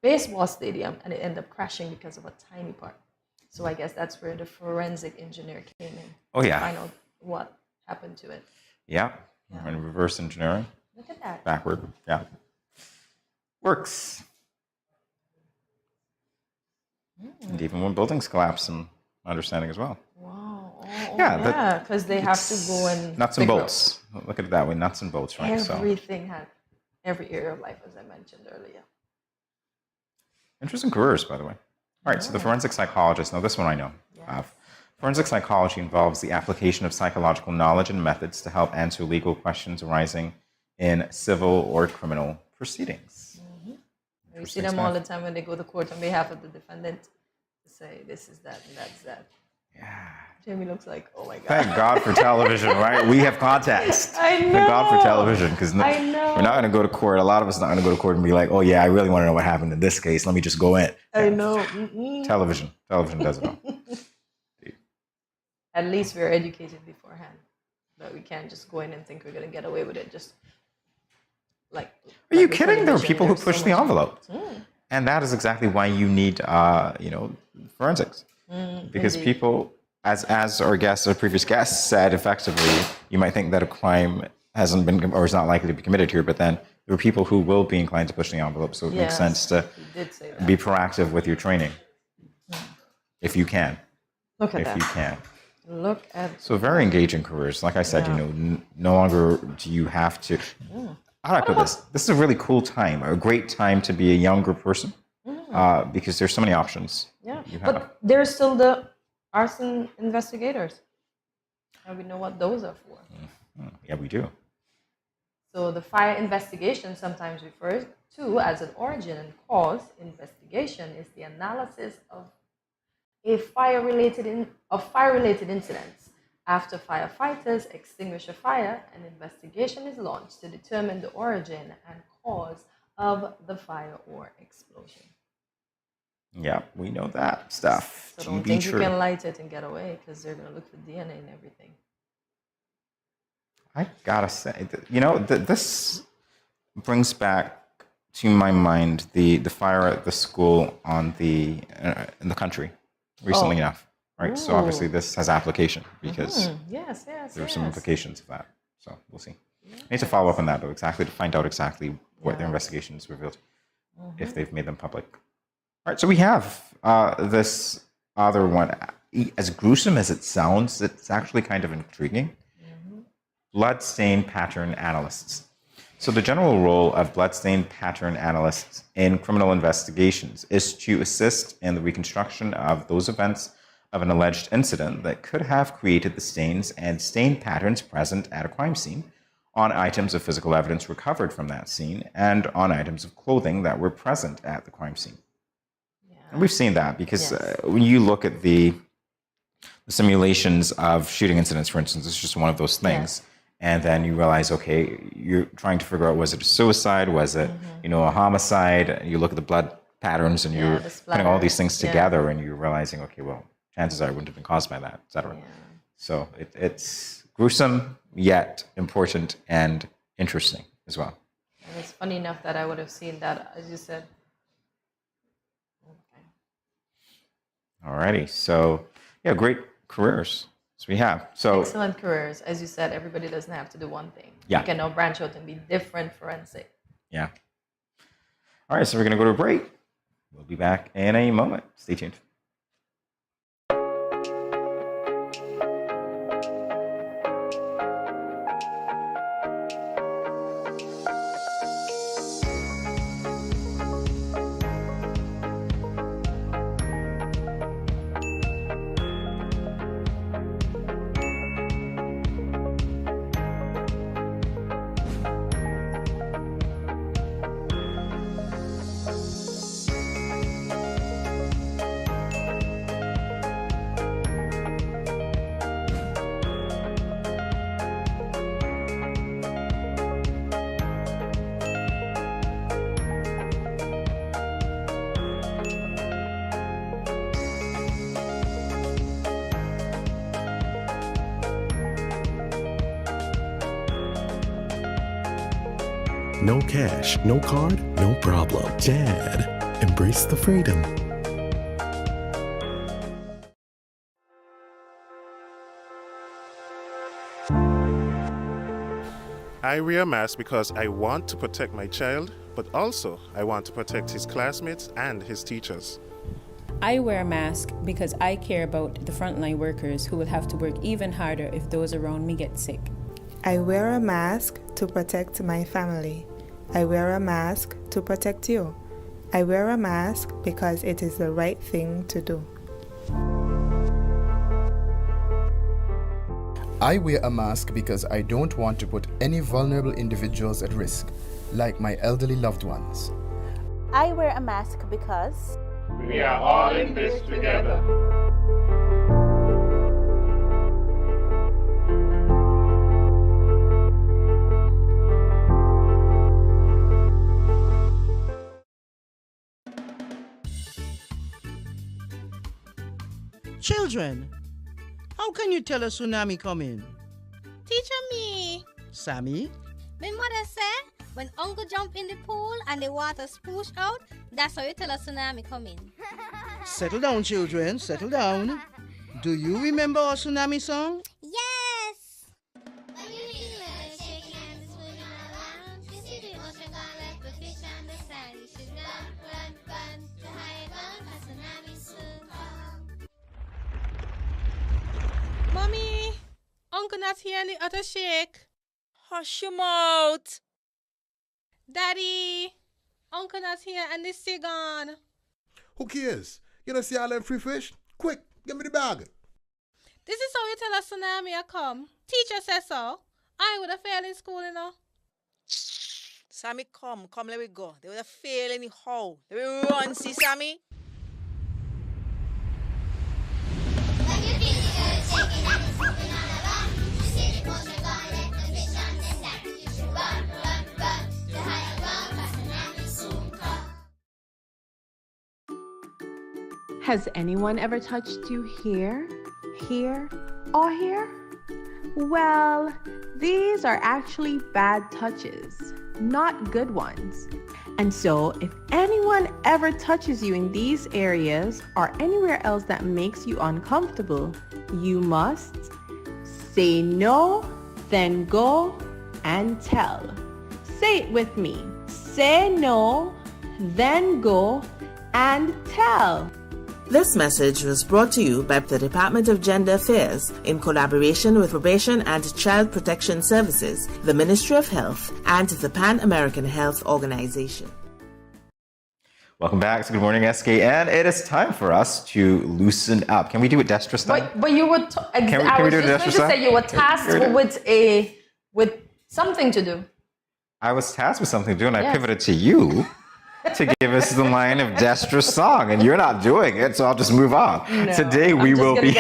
baseball stadium, and it ended up crashing because of a tiny part. So I guess that's where the forensic engineer came in. Oh, yeah. To find out what happened to it. Yeah. And reverse engineering. Look at that. Backward. Yeah. Works. And even when buildings collapse, and my understanding as well. Wow. Yeah, because they have to go and nuts and figure bolts. Look at it that way, nuts and bolts, right? everything had every area of life, as I mentioned earlier. Interesting careers, by the way. All right, so the forensic psychologist. Now, this one I know. Forensic psychology involves the application of psychological knowledge and methods to help answer legal questions arising in civil or criminal proceedings. We see them all the time when they go to court on behalf of the defendant to say this is that and that's that. Yeah. Jamie looks like, oh my God. Thank God for television, right? We have context. I know. Thank God for television, because I know. we're not going to go to court. A lot of us are not going to go to court and be like, oh yeah, I really want to know what happened in this case. Let me just go in. I know. Television does it all. At least we're educated beforehand. But we can't just go in and think we're going to get away with it. Just like. Are you kidding? There are people who push so the much- envelope. And that is exactly why you need, forensics. Because indeed. people, as our guests, our previous guests said, effectively, you might think that a crime hasn't been or is not likely to be committed here, but then there are people who will be inclined to push the envelope. So it makes Yes, sense to you did say that. be proactive with your training, if you can. Look at if that. you can. Look at. So very engaging careers. Like I said, Yeah. no longer do you have to. How do I put this? This is a really cool time, a great time to be a younger person, because there's so many options. Yeah, you have. but there's still the arson investigators. And we know what those are for. Yeah, we do. So the fire investigation, sometimes referred to as an origin and cause investigation, is the analysis of fire-related incidents. After firefighters extinguish a fire, an investigation is launched to determine the origin and cause of the fire or explosion. Yeah, we know that stuff. So To don't be think you true. can light it and get away, because they're going to look for DNA and everything. I gotta say, this brings back to my mind the fire at the school in the country, recently enough, right? So obviously this has application because Yes. there are some implications of that. So we'll see. I need to follow up on that though, to find out exactly what their investigations revealed, if they've made them public. All right, so we have this other one. As gruesome as it sounds, it's actually kind of intriguing. Bloodstain pattern analysts. So the general role of bloodstain pattern analysts in criminal investigations is to assist in the reconstruction of those events of an alleged incident that could have created the stains and stain patterns present at a crime scene, on items of physical evidence recovered from that scene, and on items of clothing that were present at the crime scene. And we've seen that because when you look at the simulations of shooting incidents, for instance, it's just one of those things. And then you realize, okay, you're trying to figure out, was it a suicide? Was it, a homicide? And you look at the blood patterns and you're putting all these things together and you're realizing, okay, well, chances are it wouldn't have been caused by that, et cetera. So it's gruesome, yet important and interesting as well. And it's funny enough that I would have seen that, as you said. Alrighty, so yeah, great careers we have. So Excellent careers. As you said, everybody doesn't have to do one thing. Yeah. You can now branch out and be different forensic. yeah. All right, so we're gonna go to a break. We'll be back in a moment. Stay tuned. No cash, no card, no problem. Dad, embrace the freedom. I wear a mask because I want to protect my child, but also I want to protect his classmates and his teachers. I wear a mask because I care about the frontline workers who will have to work even harder if those around me get sick. I wear a mask to protect my family. I wear a mask to protect you. I wear a mask because it is the right thing to do. I wear a mask because I don't want to put any vulnerable individuals at risk, like my elderly loved ones. I wear a mask because we are all in this together. Children, how can you tell a tsunami coming? Teacher me. Sammy? My mother said, when uncle jump in the pool and the water spoosh out, that's how you tell a tsunami coming. Settle down, children, settle down. Do you remember our tsunami song? Yes! Mommy, Uncle not here in the other shake. Hush your mouth. Daddy, Uncle not here and the sea gone. Who cares? You don't see all them free fish? Quick, give me the bag. This is how you tell a tsunami a come. Teacher says so. I would have failed in school, you know. Sammy, come, let me go. They would have failed anyhow. Let me run, see Sammy. Has anyone ever touched you here, or here? Well, these are actually bad touches, not good ones. And so, if anyone ever touches you in these areas or anywhere else that makes you uncomfortable, you must say no, then go and tell. Say it with me. Say no, then go and tell. This message was brought to you by the Department of Gender Affairs in collaboration with Probation and Child Protection Services, the Ministry of Health, and the Pan American Health Organization. Welcome back to Good Morning SKN. It is time for us to loosen up. Can we do it Destra style? But you were. Can we do it just going to say you were tasked with something to do. I was tasked with something to do, and I pivoted to you to give us the line of Destra's song, and you're not doing it, so I'll just move on. No, Today we will be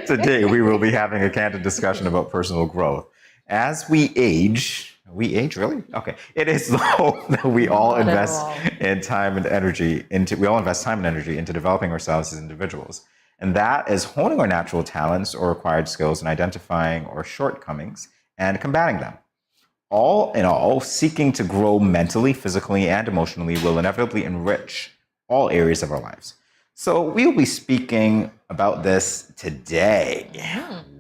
Today we will be having a candid discussion about personal growth. As we age really? Okay. It is the hope that we all invest time and energy into developing ourselves as individuals. And that is honing our natural talents or acquired skills and identifying our shortcomings and combating them. All in all, seeking to grow mentally, physically, and emotionally will inevitably enrich all areas of our lives. So we'll be speaking about this today.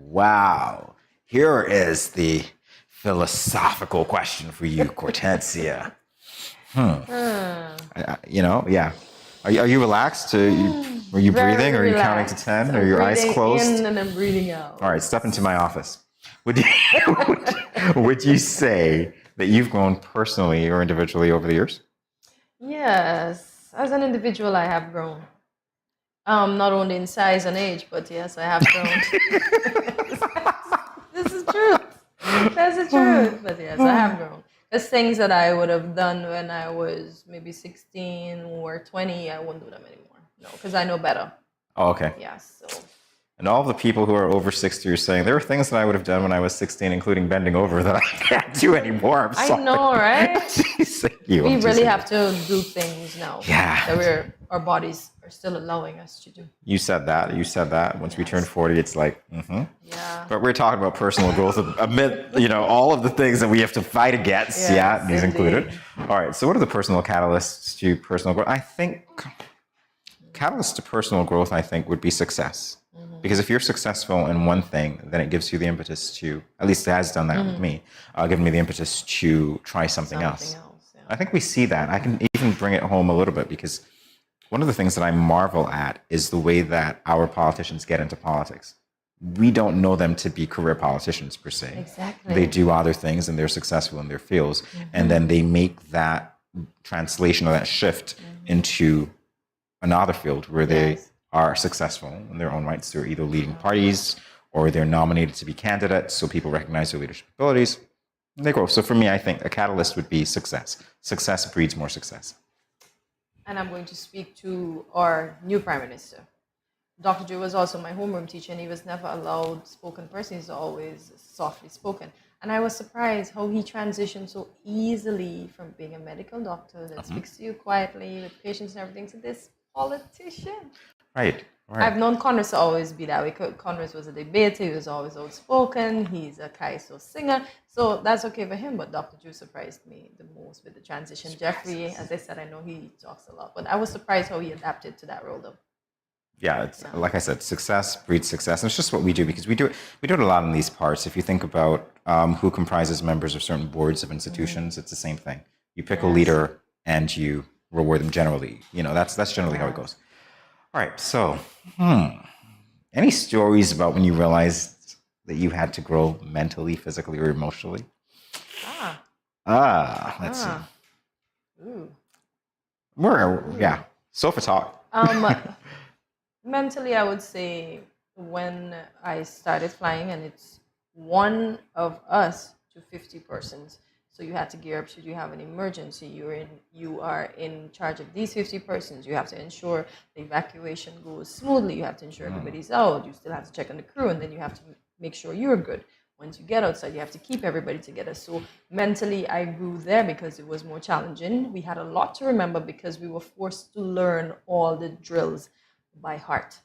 Wow. Here is the philosophical question for you, Cortensia. Are you relaxed? Are you breathing? Are you counting to 10? Are your eyes closed? In and I'm breathing out. All right, step into my office. Would you say that you've grown personally or individually over the years? Yes, as an individual, I have grown. Not only in size and age, but yes, I have grown. This is true. That's the truth. But yes, I have grown. There's things that I would have done when I was maybe 16 or 20, I won't do them anymore. No, because I know better. Oh, okay. Yes. So. And all the people who are over 60 are saying there were things that I would have done when I was 16, including bending over, that I can't do anymore. I'm sorry. I know, right? We really have to do things now. Yeah. That our bodies are still allowing us to do. You said that. Once we turn 40, it's like, Yeah. But we're talking about personal growth amid, all of the things that we have to fight against. Yes, these included. All right. So what are the personal catalysts to personal growth? I think catalysts to personal growth, would be success. Because if you're successful in one thing, then it gives you the impetus to, at least it has done that with me, given me the impetus to try something else. I think we see that. I can even bring it home a little bit because One of the things that I marvel at is the way that our politicians get into politics. We don't know them to be career politicians per se. Exactly. They do other things and they're successful in their fields. And then they make that translation or that shift into another field where they are successful in their own rights. They're either leading parties or they're nominated to be candidates, so people recognize their leadership abilities. And they grow. So for me, I think a catalyst would be success. Success breeds more success. And I'm going to speak to our new Prime Minister. Dr. Joe was also my homeroom teacher, and he was never a loud spoken person. He's always softly spoken. And I was surprised how he transitioned so easily from being a medical doctor that speaks to you quietly with patience and everything to this politician. Right. I've known Conrad to always be that way. Conrad was a debater. He was always outspoken. He's a Kaiso singer. So that's okay for him. But Dr. Drew surprised me the most with the transition. Jeffrey, as I said, I know he talks a lot. But I was surprised how he adapted to that role, though. Yeah, it's like I said, success breeds success. And it's just what we do because we do it a lot in these parts. If you think about who comprises members of certain boards of institutions, it's the same thing. You pick a leader and you reward them generally. You know, that's generally how it goes. All right, so any stories about when you realized that you had to grow mentally, physically, or emotionally? Let's see. Ooh. Sofa talk. Mentally, I would say when I started flying, and it's one of us to 50 persons. So you had to gear up should you have an emergency. You are in charge of these 50 persons. You have to ensure the evacuation goes smoothly. You have to ensure everybody's out. You still have to check on the crew, and then you have to make sure you're good. Once you get outside, you have to keep everybody together. So mentally, I grew there because it was more challenging. We had a lot to remember because we were forced to learn all the drills by heart.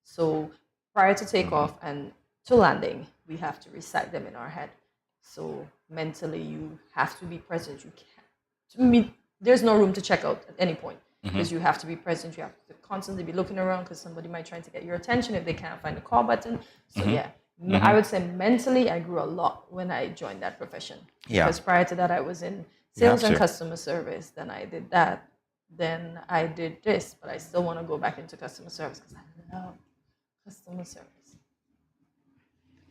So prior to takeoff and to landing, we have to recite them in our head. So mentally, you have to be present. You can't. There's no room to check out at any point because you have to be present. You have to constantly be looking around because somebody might try to get your attention if they can't find the call button. So I would say mentally, I grew a lot when I joined that profession. Yeah. Because prior to that, I was in sales and customer service. Then I did that. Then I did this, but I still want to go back into customer service because I love customer service.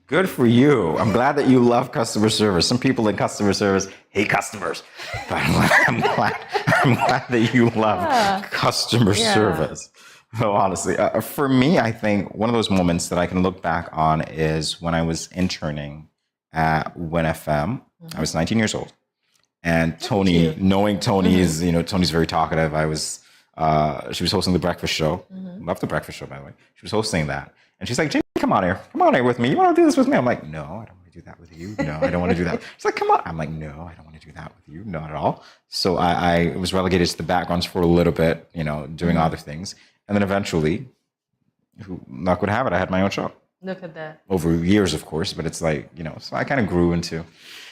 Good for you. I'm glad that you love customer service. Some people in customer service hate customers, but I'm glad that you love customer service. So honestly, for me, I think one of those moments that I can look back on is when I was interning at Win FM. I was 19 years old. And Tony, knowing Tony is, Tony's very talkative. She was hosting the breakfast show. Love the breakfast show, by the way. She was hosting that. And she's like, Jamie, come on here with me. You want to do this with me? I'm like, no, I don't want to do that with you. No, I don't want to do that. She's like, come on. I'm like, no, I don't want to do that with you. Not at all. So I was relegated to the backgrounds for a little bit, doing other things. And then eventually, luck would have it, I had my own show. Look at that. Over years, of course, but it's like, so I kind of grew into,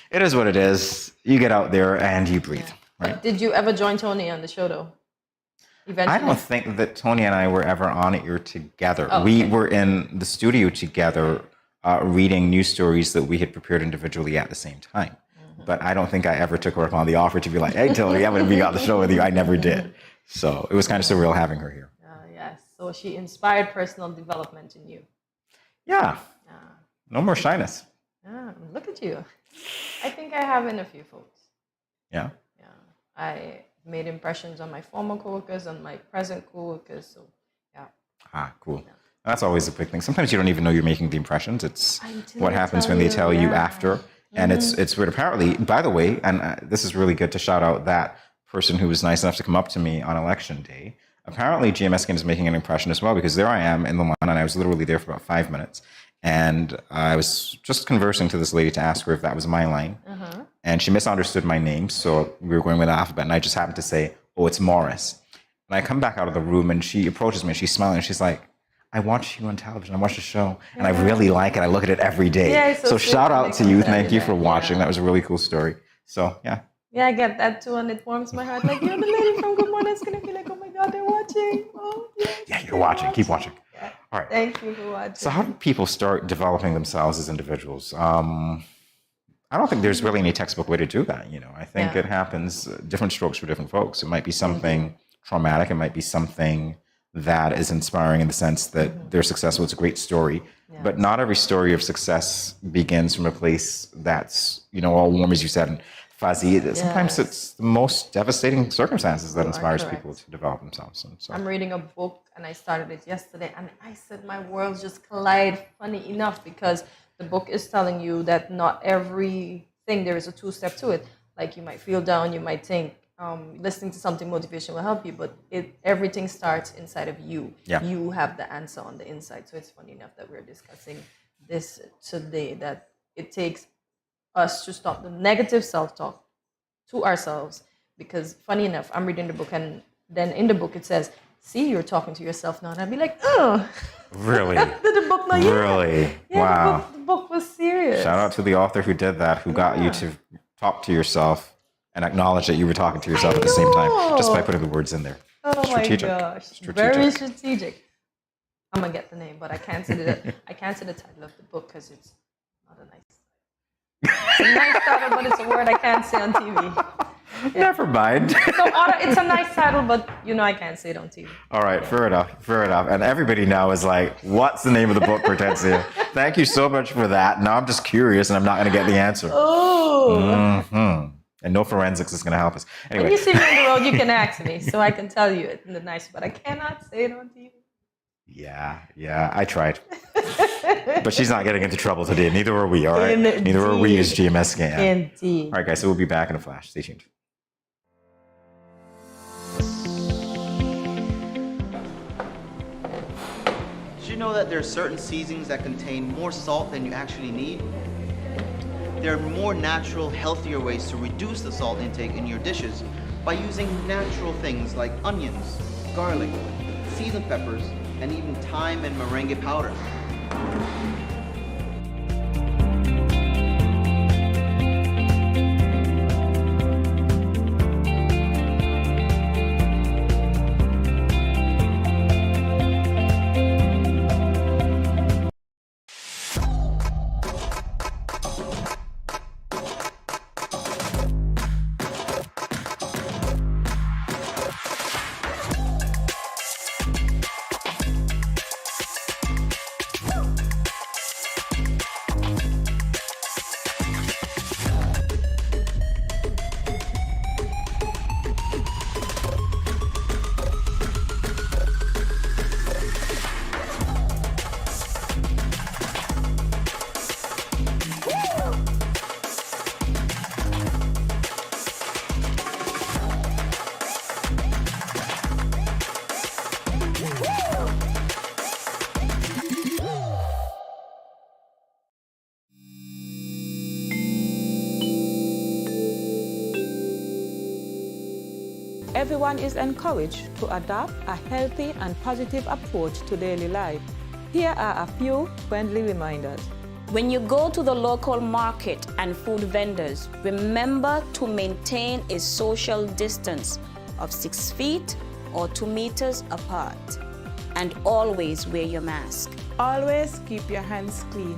it is what it is. You get out there and you breathe, right? Did you ever join Tony on the show, though? Eventually? I don't think that Tony and I were ever on air together. We were in the studio together reading news stories that we had prepared individually at the same time. But I don't think I ever took her up on the offer to be like, hey, Tony, I'm going to be on the show with you. I never did. So it was kind of surreal having her here. Yes. So she inspired personal development in you. Yeah. No more shyness. Look at you. I think I have in a few folks. Yeah. I made impressions on my former coworkers, on my present coworkers. So, cool. Yeah. That's always a big thing. Sometimes you don't even know you're making the impressions. It's what happens when they tell you after. And it's weird. Apparently, by the way, and this is really good to shout out that person who was nice enough to come up to me on election day. Apparently, GMS Skin is making an impression as well, because there I am in the line, and I was literally there for about 5 minutes. And I was just conversing to this lady to ask her if that was my line. And she misunderstood my name, so we were going with the alphabet, and I just happened to say, oh, it's Morris. And I come back out of the room, and she approaches me, and she's smiling, and she's like, I watch you on television, I watch the show, and I really like it. I look at it every day. Yeah, so shout out to you. Thank you for watching. That was a really cool story. So, yeah. Yeah, I get that too, and it warms my heart. Like, you're the lady from Good Morning SKN. I feel like, oh my God, they're watching. Oh, yes, yeah, you're watching. Keep watching. Yeah. All right. Thank you for watching. So how do people start developing themselves as individuals? I don't think there's really any textbook way to do that. I think it happens, different strokes for different folks. It might be something traumatic. It might be something that is inspiring in the sense that they're successful. It's a great story. Yeah. But not every story of success begins from a place that's, all warm, as you said, and fuzzy. Sometimes it's the most devastating circumstances that inspires people to develop themselves. And so I'm reading a book, and I started it yesterday, and I said my worlds just collide, funny enough, because the book is telling you that not everything, there is a two-step to it. Like, you might feel down, you might think listening to something motivation will help you, but everything starts inside of you. Yeah. You have the answer on the inside. So it's funny enough that we're discussing this today, that it takes us to stop the negative self-talk to ourselves, because funny enough, I'm reading the book, and then in the book it says, see, you're talking to yourself now, and I'd be like, oh. Really? Did the book not? Really? Yeah, Wow. The book was serious. Shout out to the author who did that, who got you to talk to yourself and acknowledge that you were talking to yourself at the same time, just by putting the words in there. Oh Strategic. my gosh. Strategic. Very strategic. I'm gonna get the name, but I can't say the title of the book because it's not a nice title. It's a nice title, but it's a word I can't say on TV. Yeah. Never mind. It's a nice title, but I can't say it on TV. All right, fair enough. And everybody now is like, what's the name of the book, Hortensia? Thank you so much for that. Now I'm just curious, and I'm not going to get the answer. Oh. Mm-hmm. And no forensics is going to help us. Anyway. When you see me on the road, you can ask me, so I can tell you it in the nice, but I cannot say it on TV. Yeah, I tried. But she's not getting into trouble today. Neither are we, all right? Indeed. Neither are we as GMS SKN. Indeed. All right, guys, so we'll be back in a flash. Stay tuned. Did you know that there are certain seasonings that contain more salt than you actually need? There are more natural, healthier ways to reduce the salt intake in your dishes by using natural things like onions, garlic, seasoned peppers, and even thyme and merengue powder. Everyone is encouraged to adopt a healthy and positive approach to daily life. Here are a few friendly reminders. When you go to the local market and food vendors, remember to maintain a social distance of 6 feet or 2 meters apart. And always wear your mask. Always keep your hands clean.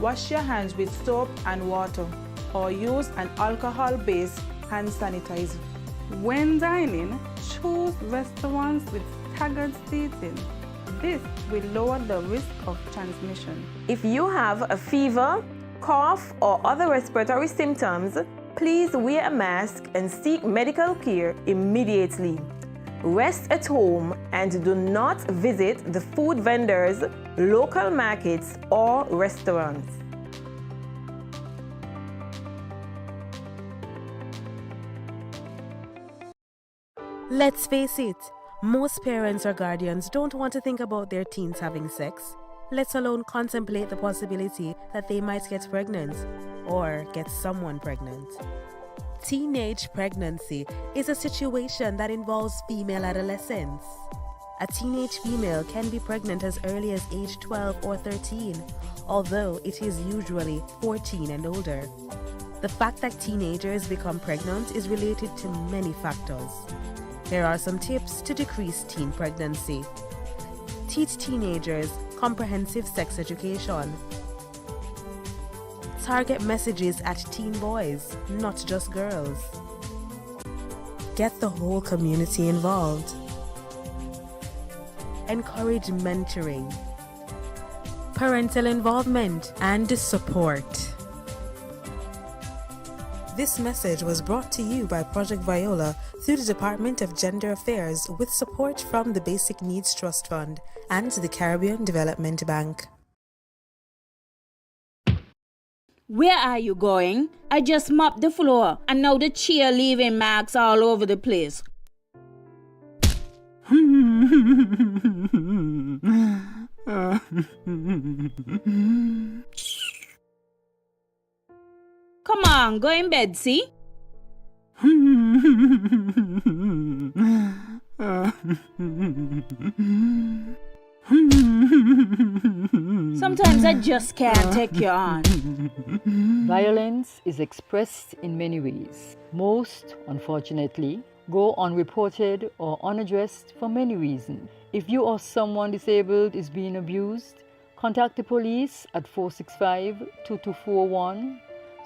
Wash your hands with soap and water, or use an alcohol-based hand sanitizer. When dining, choose restaurants with staggered seating. This will lower the risk of transmission. If you have a fever, cough, or other respiratory symptoms, please wear a mask and seek medical care immediately. Rest at home and do not visit the food vendors, local markets, or restaurants. Let's face it, most parents or guardians don't want to think about their teens having sex, let alone contemplate the possibility that they might get pregnant or get someone pregnant. Teenage pregnancy is a situation that involves female adolescents. A teenage female can be pregnant as early as age 12 or 13, although it is usually 14 and older. The fact that teenagers become pregnant is related to many factors. Here are some tips to decrease teen pregnancy. Teach teenagers comprehensive sex education. Target messages at teen boys, not just girls. Get the whole community involved. Encourage mentoring, parental involvement, and support. This message was brought to you by Project Viola through the Department of Gender Affairs with support from the Basic Needs Trust Fund and the Caribbean Development Bank. Where are you going? I just mopped the floor and now the chair leaving marks all over the place. Come on, go in bed, see? Sometimes I just can't take you on. Violence is expressed in many ways. Most, unfortunately, go unreported or unaddressed for many reasons. If you or someone disabled is being abused, contact the police at 465-2241,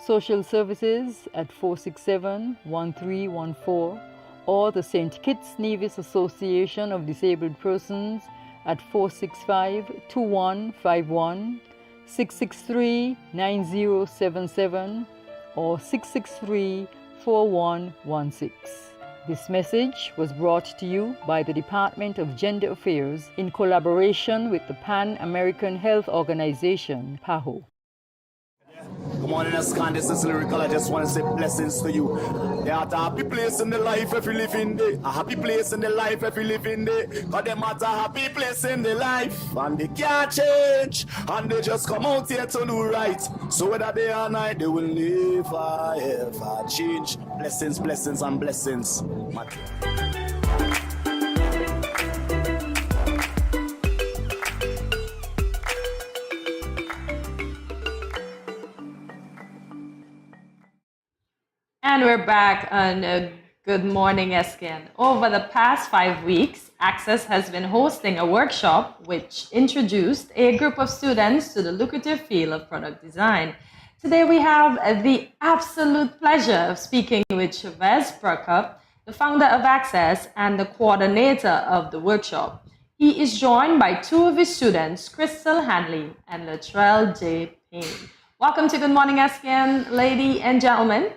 social services at 467-1314, or the St. Kitts Nevis Association of Disabled Persons at 465-2151, 663-9077, or 663-4116. This message was brought to you by the Department of Gender Affairs in collaboration with the Pan American Health Organization, PAHO. Good morning, SKN. This is Lyrical. I just want to say blessings to you. There are a happy place in the life if you live in there. A happy place in the life if you live in there. Cause them at a happy place in the life. And they can't change. And they just come out here to do right. So whether day or night, they will never ever change. Blessings, blessings, and blessings. And we're back on Good Morning SKN. Over the past 5 weeks, Access has been hosting a workshop which introduced a group of students to the lucrative field of product design. Today we have the absolute pleasure of speaking with Chavez Prokop, the founder of Access and the coordinator of the workshop. He is joined by two of his students, Crystal Hanley and Latrell J. Payne. Welcome to Good Morning SKN, ladies and gentlemen.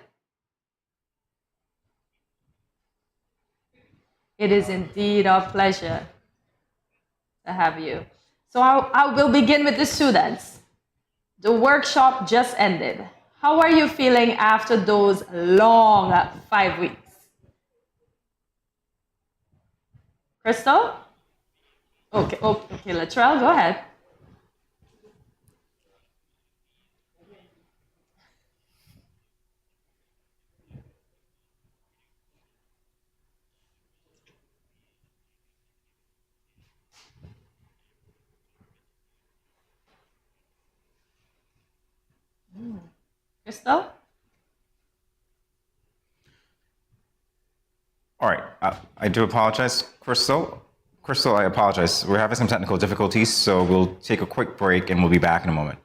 It is indeed our pleasure to have you. So I will begin with the students. The workshop just ended. How are you feeling after those long 5 weeks? Crystal? Okay, Latrell, go ahead. Crystal? All right, I do apologize, Crystal. Crystal, I apologize. We're having some technical difficulties, so we'll take a quick break and we'll be back in a moment.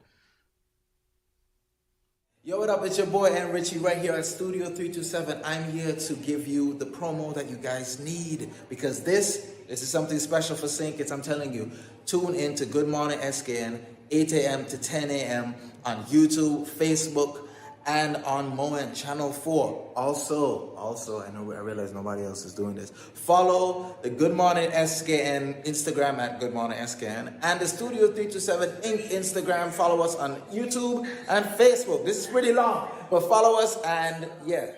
Yo, what up? It's your boy N. Richie right here at Studio 327. I'm here to give you the promo that you guys need because this is something special for St. Kitts. I'm telling you, tune in to Good Morning SKN, 8 a.m. to 10 a.m. on YouTube, Facebook, and on Moment Channel 4. Also, I realize nobody else is doing this. Follow the Good Morning SKN Instagram at Good Morning SKN and the Studio 327 Inc. Instagram. Follow us on YouTube and Facebook. This is pretty long, but follow us and yeah.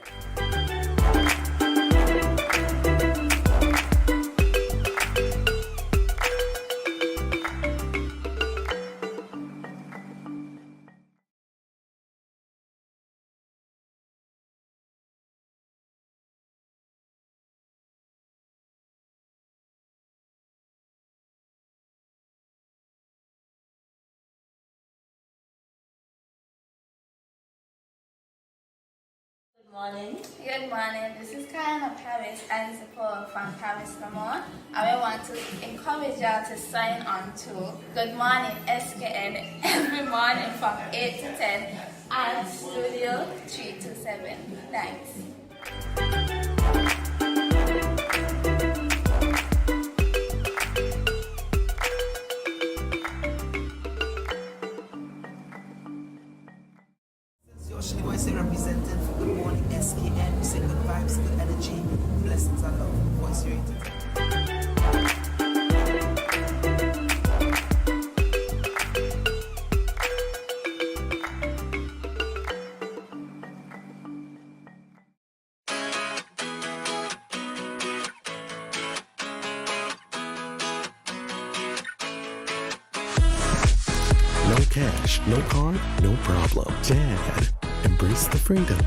Good morning. This is Karen of Paris and support from Paris Lamont. I want to encourage y'all to sign on to Good Morning SKN every morning from 8 to 10 at Studio 327. Thanks. Richie, blessings and love. Voice rated. No cash, no card, no problem. Dad, embrace the freedom.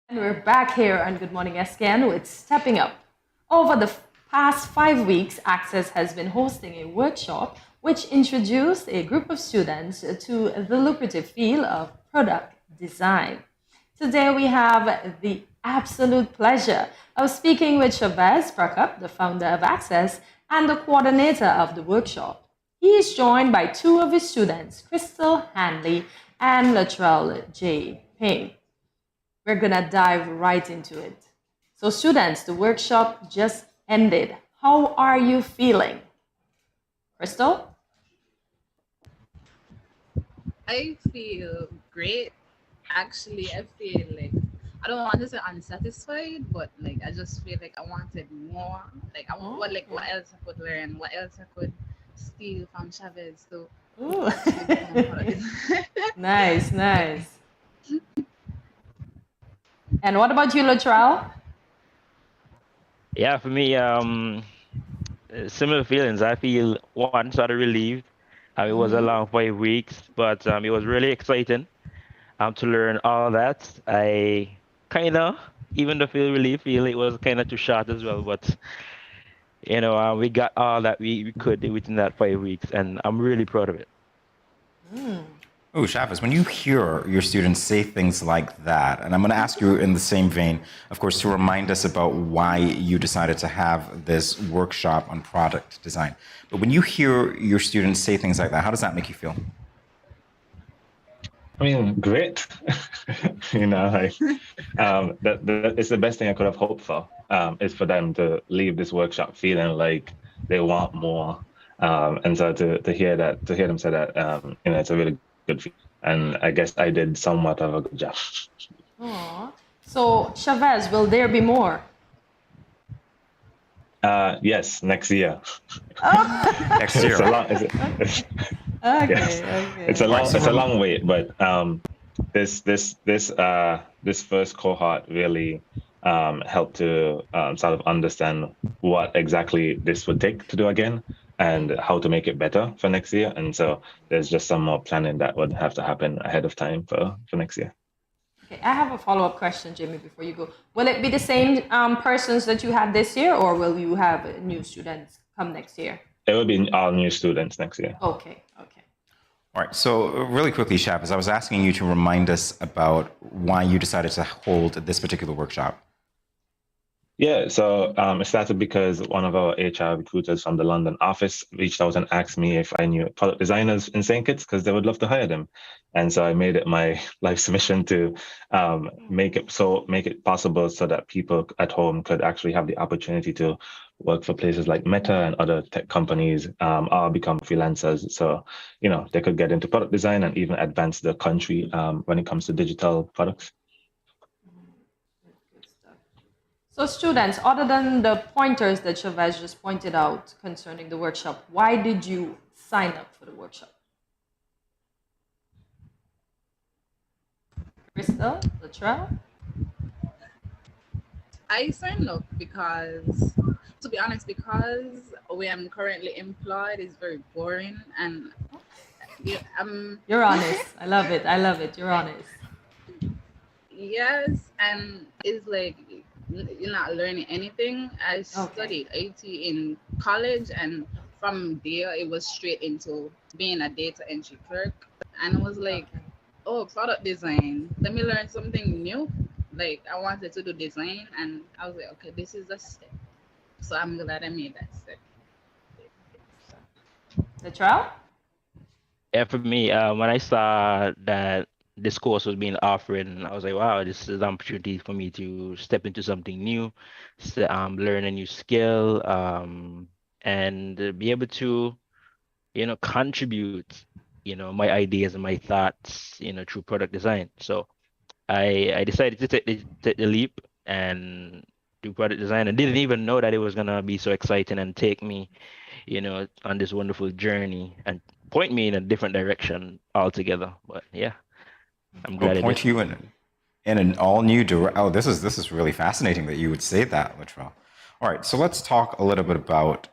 And we're back here on Good Morning SKN with Stepping Up. Over the past 5 weeks, Access has been hosting a workshop which introduced a group of students to the lucrative field of product design. Today we have the absolute pleasure of speaking with Chavez Prakap, the founder of Access and the coordinator of the workshop. He is joined by two of his students, Crystal Hanley and Latrell J. Ping. We're gonna dive right into it. So students, the workshop just ended. How are you feeling? Crystal? I feel great. Actually, I feel like I don't want to say unsatisfied, but like I just feel like I wanted more. Like what else I could learn, what else I could steal from Chavez. So Ooh. Nice, nice. And what about you, Latrell? Yeah, for me, similar feelings. I feel one sort of relieved. It was a long 5 weeks, but it was really exciting to learn all that. I kind of, even though feel relief, feel it was kind of too short as well. But we got all that we could within that 5 weeks, and I'm really proud of it. Oh, Chavez, when you hear your students say things like that, and I'm going to ask you in the same vein, of course, to remind us about why you decided to have this workshop on product design. But when you hear your students say things like that, how does that make you feel? I mean, great. That it's the best thing I could have hoped for. Is for them to leave this workshop feeling like they want more, and so to hear them say that, it's a really good feeling. And I guess I did somewhat of a good job. Aww. So, Chavez, will there be more? Yes, next year. Next year. It's a long wait, but this first cohort really helped to sort of understand what exactly this would take to do again and how to make it better for next year. And so there's just some more planning that would have to happen ahead of time for next year. Okay, I have a follow-up question, Jimmy, before you go. Will it be the same persons that you had this year, or will you have new students come next year? It will be all new students next year. Okay. All right, so really quickly, Chavez, I was asking you to remind us about why you decided to hold this particular workshop. Yeah, so it started because one of our HR recruiters from the London office reached out and asked me if I knew product designers in St. Kitts because they would love to hire them. And so I made it my life's mission to make it possible so that people at home could actually have the opportunity to work for places like Meta and other tech companies, or become freelancers. So, they could get into product design and even advance the country when it comes to digital products. So students, other than the pointers that Chavez just pointed out concerning the workshop, why did you sign up for the workshop? Crystal, Latrell? I signed up because, to be honest, because where I'm currently employed is very boring, and You're honest. I love it. You're honest. Yes, and it's like you're not learning anything. I studied IT in college, and from there it was straight into being a data entry clerk. And I was like, oh, product design. Let me learn something new. Like I wanted to do design, and I was like, okay, this is a step. So I'm glad I made that step. Latrell? Yeah, for me, when I saw that this course was being offered, I was like, wow, this is an opportunity for me to step into something new, learn a new skill, and be able to, contribute, my ideas and my thoughts, through product design. So I decided to take the leap, and do product design. I didn't even know that it was gonna be so exciting and take me, on this wonderful journey and point me in a different direction altogether. But yeah, I'm We'll glad it did. point you in an all new direction. Oh, this is really fascinating that you would say that, Latrell. All right, so let's talk a little bit about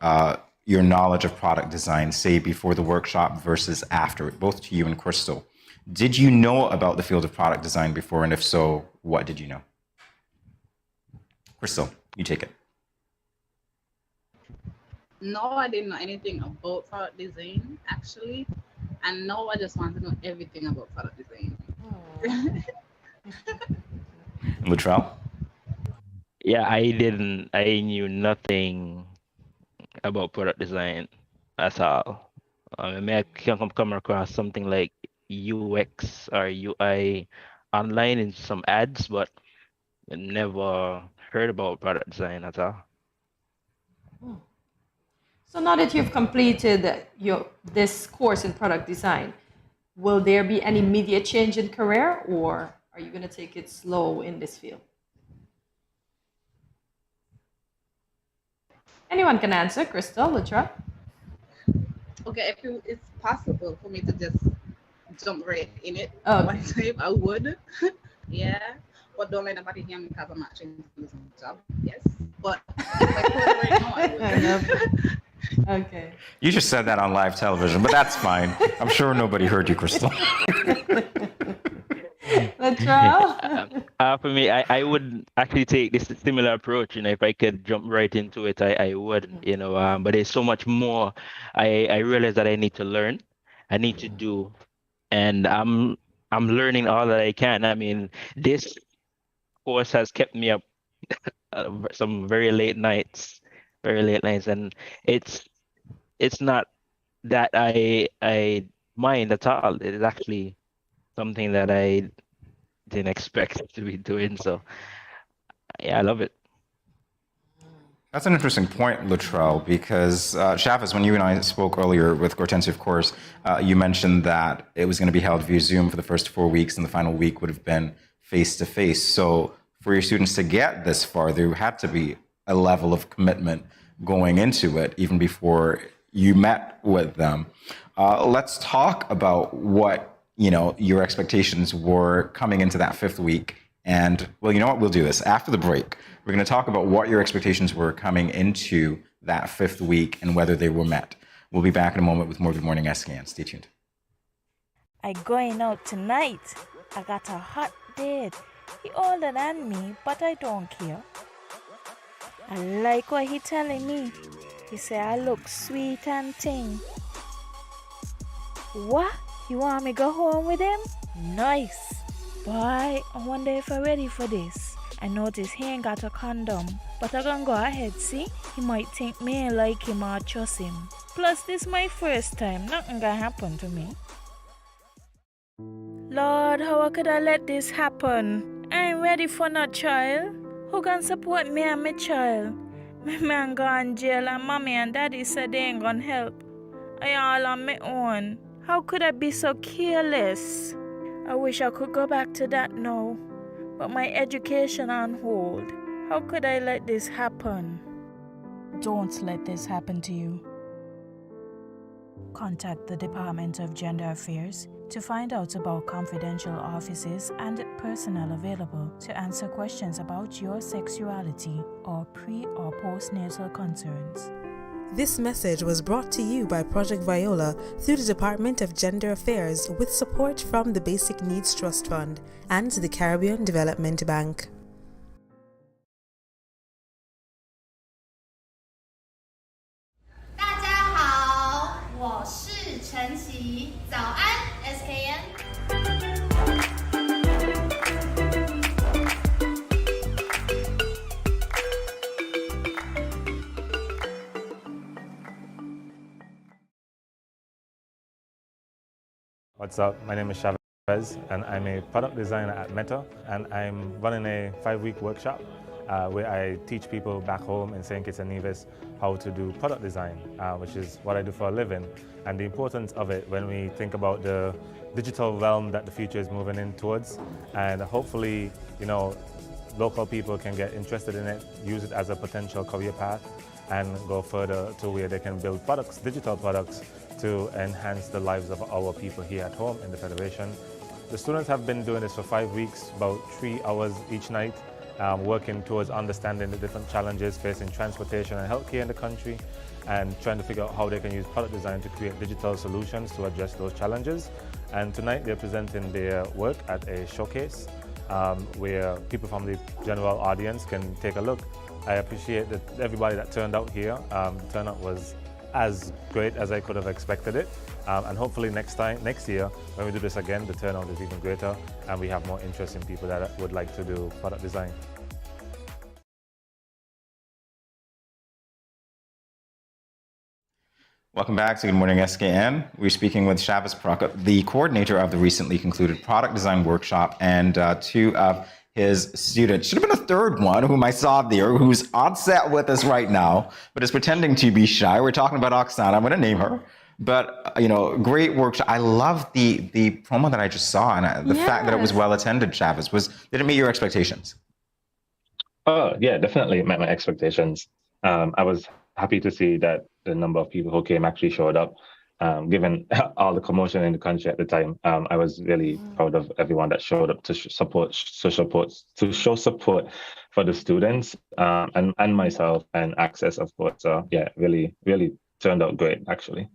your knowledge of product design, say before the workshop versus after, both to you and Crystal. Did you know about the field of product design before, and if so, what did you know? Crystal, you take it. No, I didn't know anything about product design actually, and now I just want to know everything about product design. Latrell? Yeah, I knew nothing about product design at all. I may come across something like UX or UI online in some ads, but I never heard about product design at all. So now that you've completed this course in product design, will there be any immediate change in career, or are you going to take it slow in this field? Anyone can answer. Crystal, Lutra? Okay, if it's possible for me to just jump right in it Okay. one time, I would. Yeah, but don't let nobody hear me because I'm actually losing my job. Yes, but if I could right now, I would. Okay. You just said that on live television, but that's fine. I'm sure nobody heard you, Crystal. Latrell? For me, I would actually take this similar approach. If I could jump right into it, I would. But there's so much more. I realize that I need to learn, I need to do, and I'm learning all that I can. I mean, this course has kept me up some very late nights, and it's not that I mind at all. It is actually something that I didn't expect to be doing. So yeah, I love it. That's an interesting point, Latrell, because Shavas, when you and I spoke earlier with Hortensia, of course, you mentioned that it was going to be held via Zoom for the first 4 weeks, and the final week would have been face-to-face. So for your students to get this far, there had to be a level of commitment going into it, even before you met with them. Let's talk about what your expectations were coming into that 5th week. And well, you know what? We'll do this after the break. We're going to talk about what your expectations were coming into that 5th week and whether they were met. We'll be back in a moment with more Good Morning SKN. Stay tuned. I going out tonight. I got a hot date. He older than me, but I don't care. I like what he telling me. He say I look sweet and ting. What? You want me go home with him? Nice. Boy, I wonder if I'm ready for this. I notice he ain't got a condom, but I gonna go ahead, see? He might think me ain't like him or trust him. Plus, this my first time. Nothing gonna happen to me. Lord, how could I let this happen? I ain't ready for no child. Who gonna support me and my child? My man gone jail and mommy and daddy said they ain't gonna help. I all on my own. How could I be so careless? I wish I could go back to that now, but my education on hold. How could I let this happen? Don't let this happen to you. Contact the Department of Gender Affairs to find out about confidential offices and personnel available to answer questions about your sexuality or pre- or postnatal concerns. This message was brought to you by Project Viola through the Department of Gender Affairs with support from the Basic Needs Trust Fund and the Caribbean Development Bank. What's up? My name is Chavez, and I'm a product designer at Meta, and I'm running a 5-week workshop where I teach people back home in St. Kitts and Nevis how to do product design, which is what I do for a living, and the importance of it when we think about the digital realm that the future is moving in towards, and hopefully, local people can get interested in it, use it as a potential career path, and go further to where they can build products, digital products, to enhance the lives of our people here at home in the Federation. The students have been doing this for 5 weeks, about 3 hours each night, working towards understanding the different challenges facing transportation and healthcare in the country, and trying to figure out how they can use product design to create digital solutions to address those challenges. And tonight they're presenting their work at a showcase where people from the general audience can take a look. I appreciate that everybody that turned out here. The turnout was as great as I could have expected it. And hopefully next year, when we do this again, the turnout is even greater and we have more interesting people that would like to do product design. Welcome back to Good Morning SKN. We're speaking with Chavez Praka, the coordinator of the recently concluded product design workshop, and two of his students. Should have been a third one whom I saw there, who's on set with us right now, but is pretending to be shy. We're talking about Oksana. I'm going to name her. But, great workshop. I love the promo that I just saw, and the fact that it was well attended, Chavez. Did it meet your expectations? Oh, yeah, definitely met my expectations. I was happy to see that the number of people who came actually showed up. Given all the commotion in the country at the time, I was really proud of everyone that showed up to show support for the students and myself and Access, of course. So yeah, really, really turned out great, actually.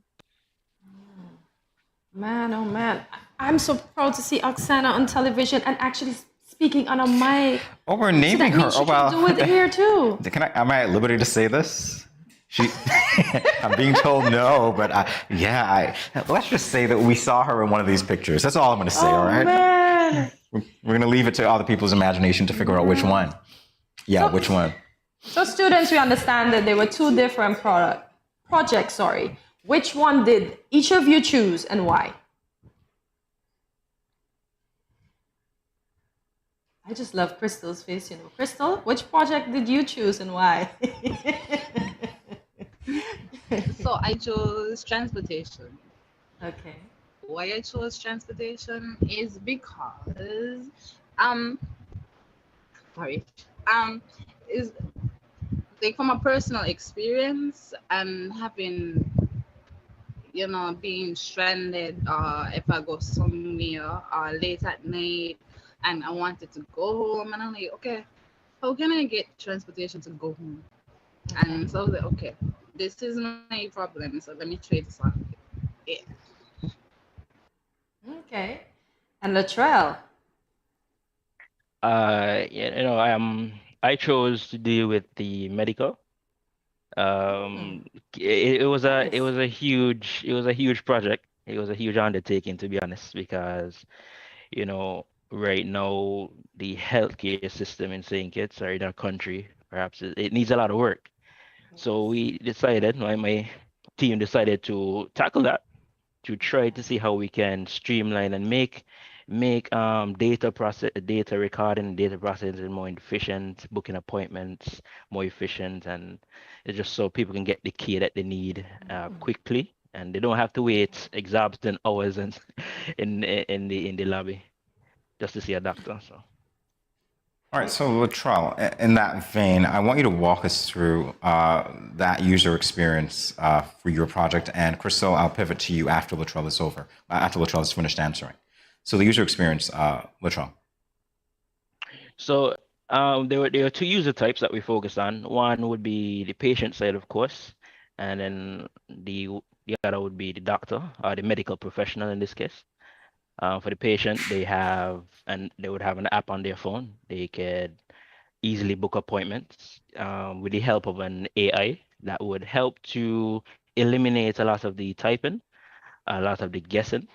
Man, oh man. I'm so proud to see Oksana on television and actually speaking on a mic. Oh, we're naming her. Oh, well. Do it here too. Am I at liberty to say this? I'm being told no, but let's just say that we saw her in one of these pictures. That's all I'm going to say, all right? Man. We're going to leave it to other people's imagination to figure out which one. Yeah, which one. So students, we understand that there were two different projects. Which one did each of you choose and why? I just love Crystal's face, Crystal, which project did you choose and why? So I chose transportation. Okay. Why I chose transportation is because is like from a personal experience and having being stranded if I go somewhere late at night and I wanted to go home and I'm like, okay, how can I get transportation to go home? Okay. And so I was like, okay, this is my problem, so let me try to solve it. Yeah. Okay. And Latrell? I chose to deal with the medical. It was a huge project. It was a huge undertaking, to be honest, because right now the healthcare system in St. Kitts or in our country, perhaps it needs a lot of work. So we decided, my team decided to tackle that, to try to see how we can streamline and make data recording, data processing more efficient, booking appointments more efficient, and it's just so people can get the care that they need quickly, and they don't have to wait exorbitant hours and in the lobby just to see a doctor. So. All right, so Latrell, in that vein, I want you to walk us through that user experience for your project. And Crystal, I'll pivot to you after Latrell is over, after Latrell is finished answering. So the user experience, Latrell. So there were two user types that we focused on. One would be the patient side, of course, and then the other would be the doctor or the medical professional in this case. For the patient, they would have an app on their phone. They could easily book appointments with the help of an AI that would help to eliminate a lot of the typing, a lot of the guessing.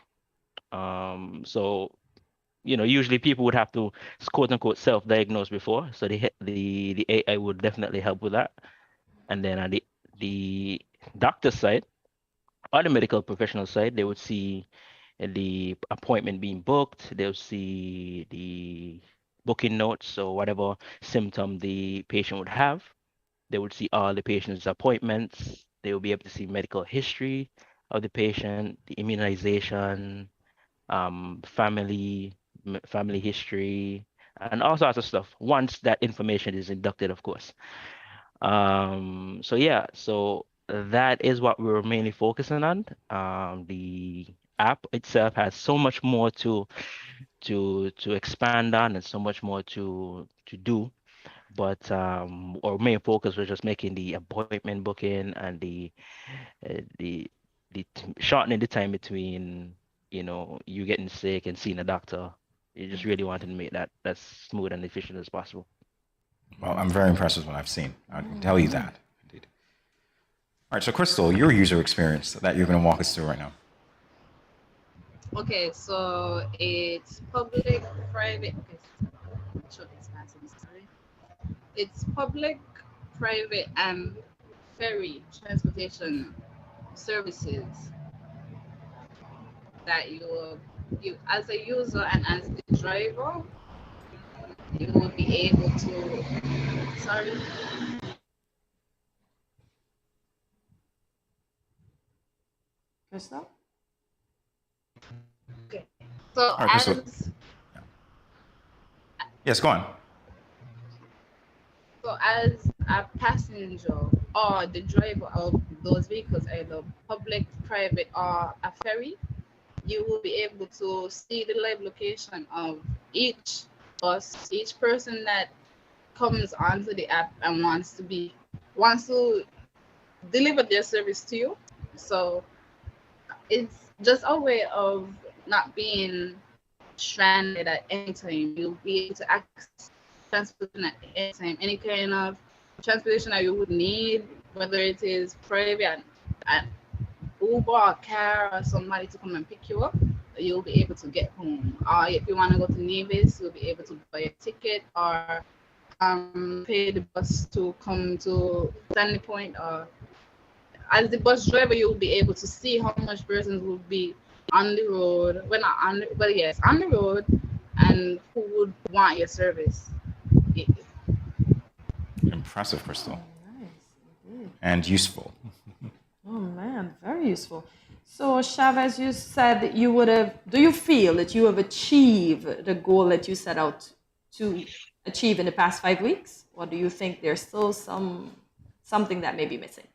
So usually people would have to quote unquote self-diagnose before. So the AI would definitely help with that. And then on the doctor side or the medical professional side, they would see the appointment being booked. They'll see the booking notes, so whatever symptom the patient would have. They would see all the patient's appointments. They will be able to see medical history of the patient, the immunization, family history, and all sorts of stuff once that information is inducted, of course. So yeah, so that is what we're mainly focusing on. The app itself has so much more to expand on and so much more to do. But our main focus was just making the appointment booking and the shortening the time between you getting sick and seeing a doctor. You just really wanted to make that as smooth and efficient as possible. Well, I'm very impressed with what I've seen. I can tell you that. Indeed. All right, so Crystal, your user experience that you're going to walk us through right now. Okay, so it's public, private. Okay, sure, it's fast, I'm sorry. It's public, private, and ferry transportation services that you as a user and as the driver, you will be able to. Sorry. Crystal? Okay. So All right, Crystal. Yes, go on. So as a passenger or the driver of those vehicles, either public, private, or a ferry, you will be able to see the live location of each bus, each person that comes onto the app and wants to deliver their service to you. So it's just a way of not being stranded at any time. You'll be able to access transportation at any time. Any kind of transportation that you would need, whether it is private, an Uber or car or somebody to come and pick you up, you'll be able to get home. Or if you want to go to Nevis, you'll be able to buy a ticket or pay the bus to come to Stanley Point. Or as the bus driver, you'll be able to see how much persons will be on the road, well not on the, but yes, on the road, and who would want your service. Impressive, Crystal. Nice. And useful. Oh man, very useful. So Chavez, you said that you would have, do you feel that you have achieved the goal that you set out to achieve in the past 5 weeks? Or do you think there's still something that may be missing?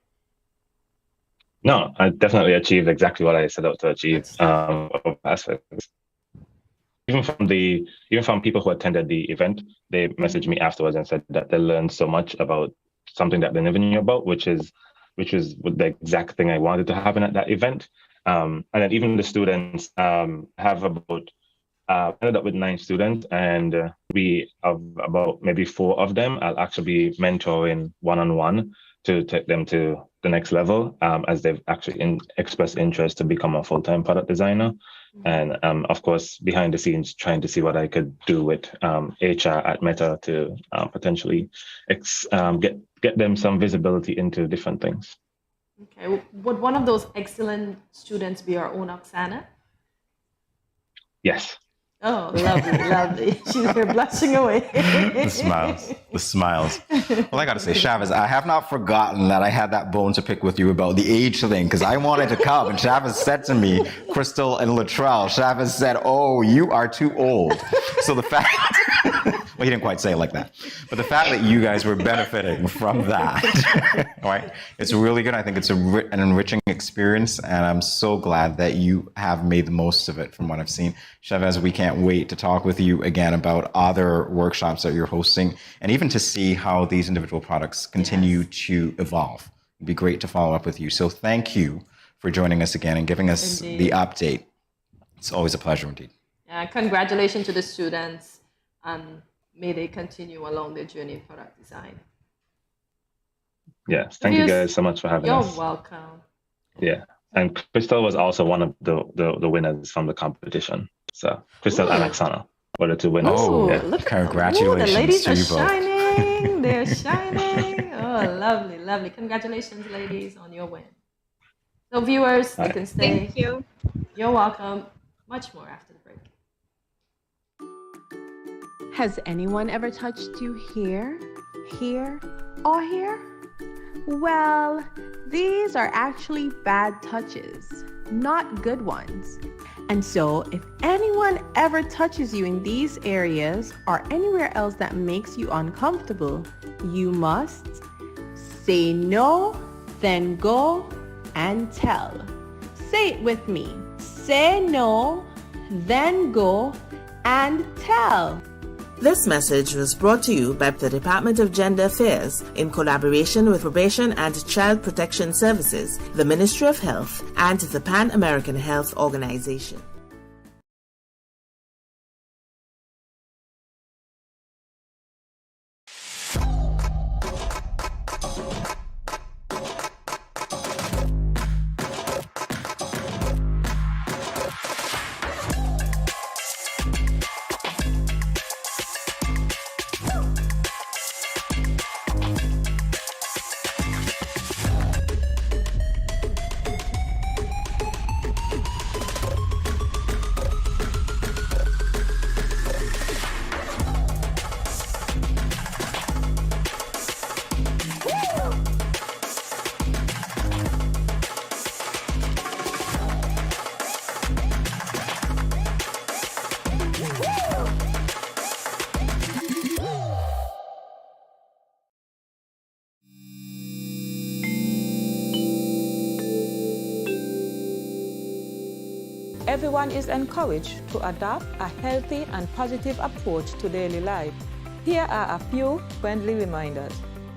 No, I definitely achieved exactly what I set out to achieve. Aspects. Even from people who attended the event, they messaged me afterwards and said that they learned so much about something that they never knew about, which was the exact thing I wanted to happen at that event. And then even the students have about ended up with 9 students, and we of about maybe 4 of them I'll actually be mentoring one-on-one to take them to the next level, as they've actually expressed interest to become a full-time product designer. And of course, behind the scenes, trying to see what I could do with HR at Meta to potentially get them some visibility into different things. Okay, would one of those excellent students be our own Oksana? Yes. Oh, lovely, lovely. She's here blushing away. The smiles. Well, I got to say, Chavez, I have not forgotten that I had that bone to pick with you about the age thing, because I wanted to come, and Chavez said to me, Crystal and Latrell, Chavez said, oh, you are too old. So the fact, well, he didn't quite say it like that, but the fact that you guys were benefiting from that, right? It's really good. I think it's an enriching experience, and I'm so glad that you have made the most of it from what I've seen. Chavez, we can't wait to talk with you again about other workshops that you're hosting, and even to see how these individual products continue to evolve. It'd be great to follow up with you. So thank you for joining us again and giving us the update. It's always a pleasure indeed. Congratulations to the students, and may they continue along their journey in product design. Yes, thank you guys so much for having us. You're welcome. Yeah, and Crystal was also one of the winners from the competition. So Crystal and Oksana were the 2 winners. Oh, yeah. look, congratulations the ladies to are you both. shining. They're shining. Oh, lovely, lovely. Congratulations, ladies, on your win. So viewers, you can stay. Thank you. You're welcome. Much more after the break. Has anyone ever touched you here, here, or here? Well, these are actually bad touches, not good ones. And so, if anyone ever touches you in these areas or anywhere else that makes you uncomfortable, you must say no, then go and tell. Say it with me. Say no, then go and tell. This message was brought to you by the Department of Gender Affairs in collaboration with Probation and Child Protection Services, the Ministry of Health, and the Pan American Health Organization. Everyone is encouraged to adopt a healthy and positive approach to daily life. Here are a few friendly reminders.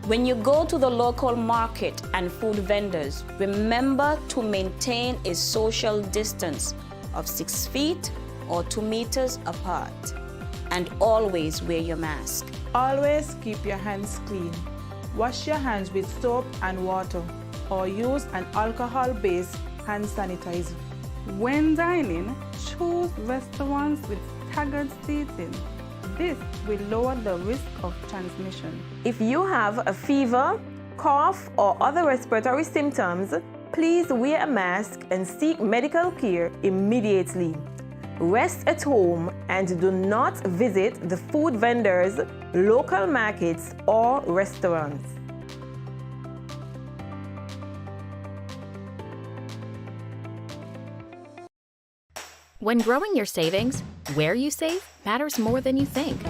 When you go to the local market and food vendors, remember to maintain a social distance of 6 feet or 2 meters apart. And always wear your mask. Always keep your hands clean. Wash your hands with soap and water or use an alcohol-based hand sanitizer. When dining, choose restaurants with staggered seating. This will lower the risk of transmission. If you have a fever, cough, or other respiratory symptoms, please wear a mask and seek medical care immediately. Rest at home and do not visit the food vendors, local markets, or restaurants. When growing your savings, where you save matters more than you think.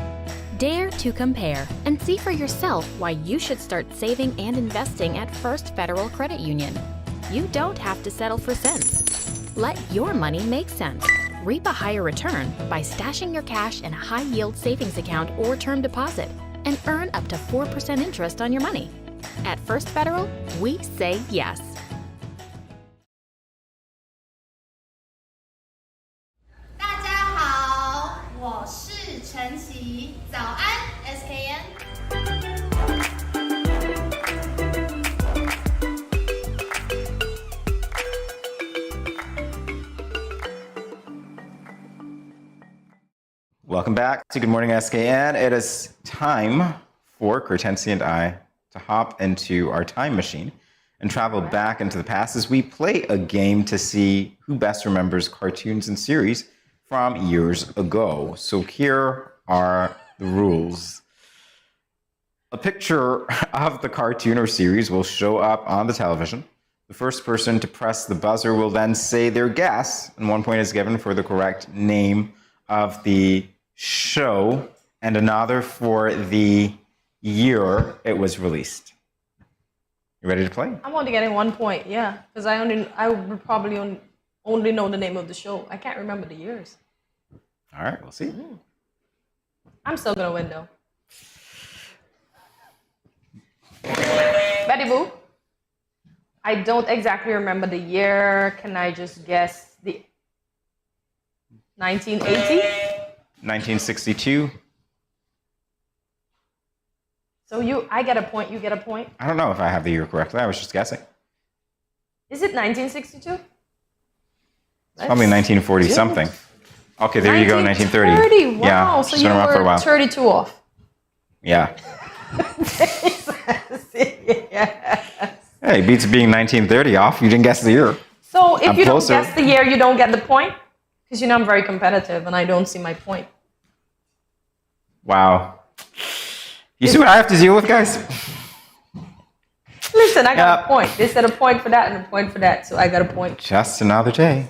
Dare to compare and see for yourself why you should start saving and investing at First Federal Credit Union. You don't have to settle for cents. Let your money make sense. Reap a higher return by stashing your cash in a high-yield savings account or term deposit and earn up to 4% interest on your money. At First Federal, we say yes. SKN。Welcome back to Good Morning SKN. It is time for Cortensi and I to hop into our time machine and travel back into the past as we play a game to see who best remembers cartoons and series from years ago. So here are the rules. A picture of the cartoon or series will show up on the television. The first person to press the buzzer will then say their guess, and 1 point is given for the correct name of the show and another for the year it was released. You ready to play? I'm only getting 1 point, yeah, because I would probably only know the name of the show. I can't remember the years. All right, we'll see. I'm still gonna win though. Betty Boo. I don't exactly remember the year. Can I just guess the 1980? 1962. So I get a point, you get a point. I don't know if I have the year correctly. I was just guessing. Is it 1962? It's probably 1940 something. Okay, there you go, 1930. 1930, wow. Yeah, so she's you been around for a were while. 32 off. Yeah. Yes. Hey, beats being 1930 off. You didn't guess the year. So if I'm you closer. don't guess the year, you don't get the point? Because I'm very competitive and I don't see my point. Wow. You see what I have to deal with, guys? Listen, I got a point. They said a point for that and a point for that, so I got a point. Just another day.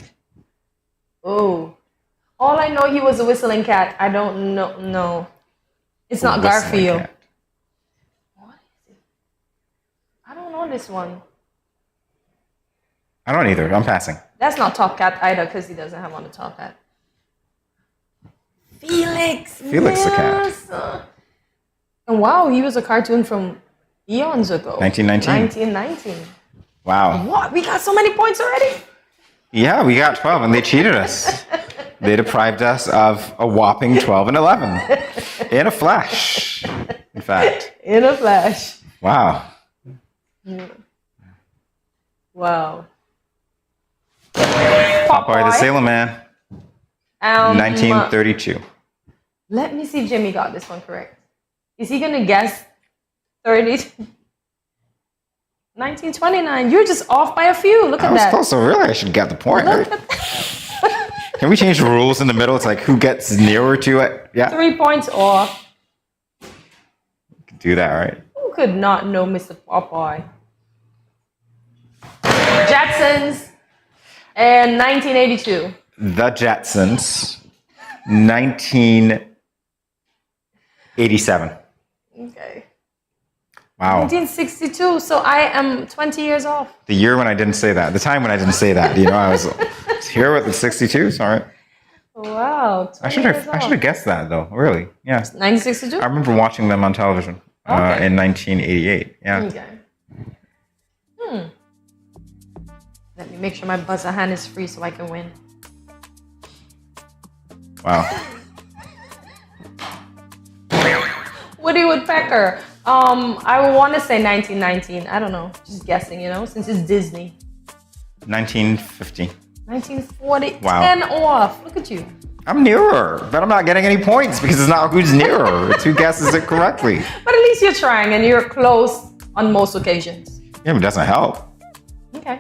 Oh. All I know, he was a whistling cat. I don't know. No. It's not Whistling Garfield. cat. I don't know this one. I don't either. I'm passing. That's not Top Cat either, because he doesn't have on the Top Hat. Felix. Felix the cat. Yes. And wow, he was a cartoon from eons ago. 1919. 1919. Wow. What? We got so many points already? Yeah, we got 12 and they cheated us. They deprived us of a whopping 12 and 11. In a flash, in fact. In a flash. Wow. Wow. Popeye the Sailor Man. 1932. Let me see if Jimmy got this one correct. Is he going to guess 30? 1929. You're just off by a few. Look at that. I was close, so really I should get the point, right? Can we change the rules in the middle? It's like who gets nearer to it? Yeah. 3 points off. Do that, right? Who could not know Mr. Popeye? Jetsons and 1982. The Jetsons. 1987. Okay. Wow. 1962. So I am 20 years off. The year when I didn't say that. The time when I didn't say that. You know, I was here with the 62. Sorry. Wow. I should have guessed that though. Really? Yeah. 1962. I remember watching them on television in 1988. Yeah. Okay. Let me make sure my buzzer hand is free so I can win. Wow. Woody Woodpecker. I want to say 1919. I don't know. Just guessing, you know, since it's Disney. 1950. 1940. Wow. 10 off. Look at you. I'm nearer, but I'm not getting any points because it's not who's nearer. It's who guesses it correctly. But at least you're trying and you're close on most occasions. Yeah, but it doesn't help. Okay.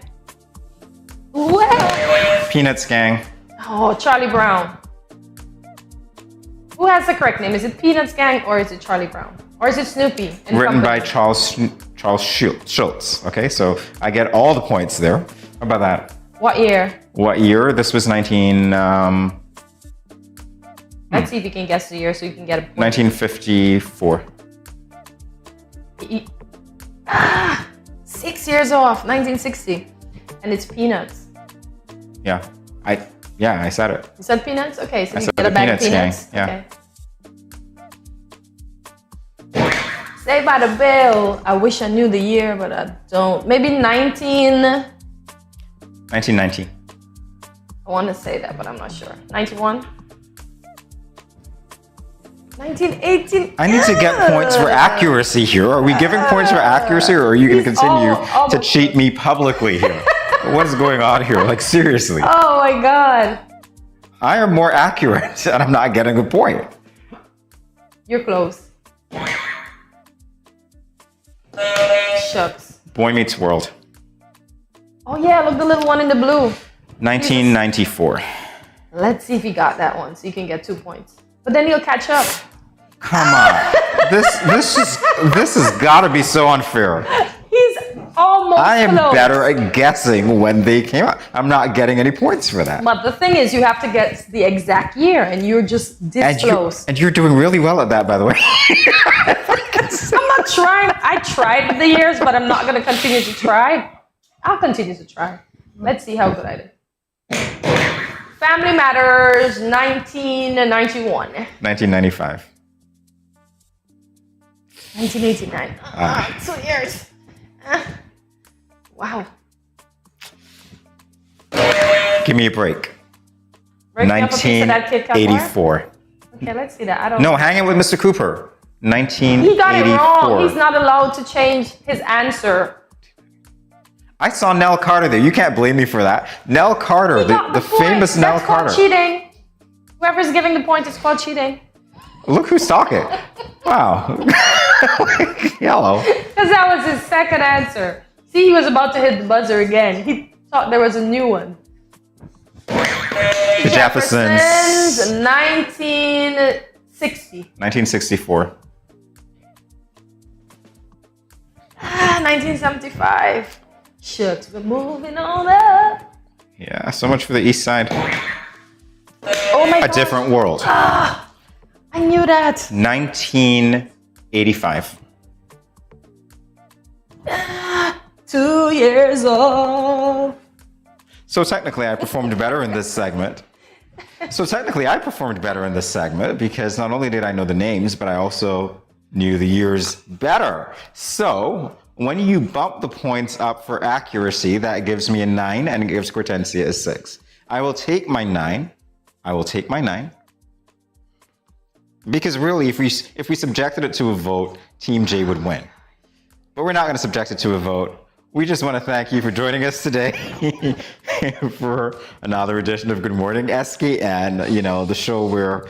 Well. Peanuts Gang. Oh, Charlie Brown. Who has the correct name? Is it Peanuts Gang or is it Charlie Brown? Or is it Snoopy? Written by Charles Schultz. Okay, so I get all the points there. How about that? What year? What year? This was 19... Let's see if you can guess the year so you can get a point. 1954. 6 years off. 1960. And it's Peanuts. Yeah, I said it. You said Peanuts? Okay, so I you said get a the bag of Peanuts Peanuts. Gang, Okay. Saved by the Bell. I wish I knew the year, but I don't. Maybe 1990. I want to say that, but I'm not sure. 91? 1918. I need to get points for accuracy here. Are we giving points for accuracy or are you going to continue to cheat me publicly here? What is going on here? Like, seriously. Oh my God. I am more accurate and I'm not getting a point. You're close. Shucks. Boy Meets World. Oh yeah, look, the little one in the blue. 1994. Let's see if he got that one so you can get 2 points. But then he'll catch up. Come on. This has got to be so unfair. He's almost I am close. better at guessing when they came out. I'm not getting any points for that. But the thing is, you have to get the exact year, and you're just this close. And you're doing really well at that, by the way. I'm not trying. I tried with the years, but I'm not going to continue to try. I'll continue to try. Let's see how good I do. Family Matters, 1991. 1995. 1989. 2 years. Wow. Give me a break. Break me up a piece of that Kit Kat bar? 1984. Okay, let's see that. I don't No, hanging with Mr. Cooper. 1984. He got it wrong. He's not allowed to change his answer. I saw Nell Carter there. You can't blame me for that. Nell Carter, the famous Nell Carter. That's called cheating. Whoever's giving the point is called cheating. Look who's talking. Wow. Yellow. Because that was his second answer. See, he was about to hit the buzzer again. He thought there was a new one. The Jeffersons. 1960. 1964. 1975. Shucks, we're moving on up. Yeah, so much for the East Side. my A God. different world. I knew that. 1985. 2 years old. So technically, I performed better in this segment. Because not only did I know the names, but I also knew the years better. So when you bump the points up for accuracy, that gives me a 9 and it gives Hortensia a 6. I will take my 9. Because really, if we subjected it to a vote, Team J would win. But we're not going to subject it to a vote. We just want to thank you for joining us today for another edition of Good Morning SKN. You know, the show where,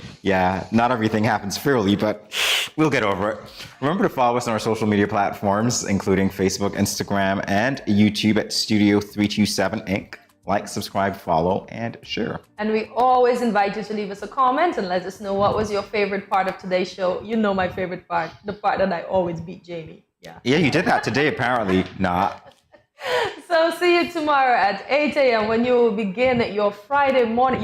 not everything happens fairly, but we'll get over it. Remember to follow us on our social media platforms, including Facebook, Instagram, and YouTube at Studio 327 Inc. Like, subscribe, follow, and share. And we always invite you to leave us a comment and let us know what was your favorite part of today's show. You know my favorite part, the part that I always beat Jamie. Yeah, you did that today, apparently. Not. So see you tomorrow at 8 a.m. when you will begin your Friday morning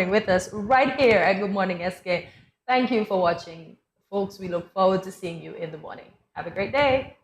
with us right here at Good Morning SK. Thank you for watching. Folks, we look forward to seeing you in the morning. Have a great day.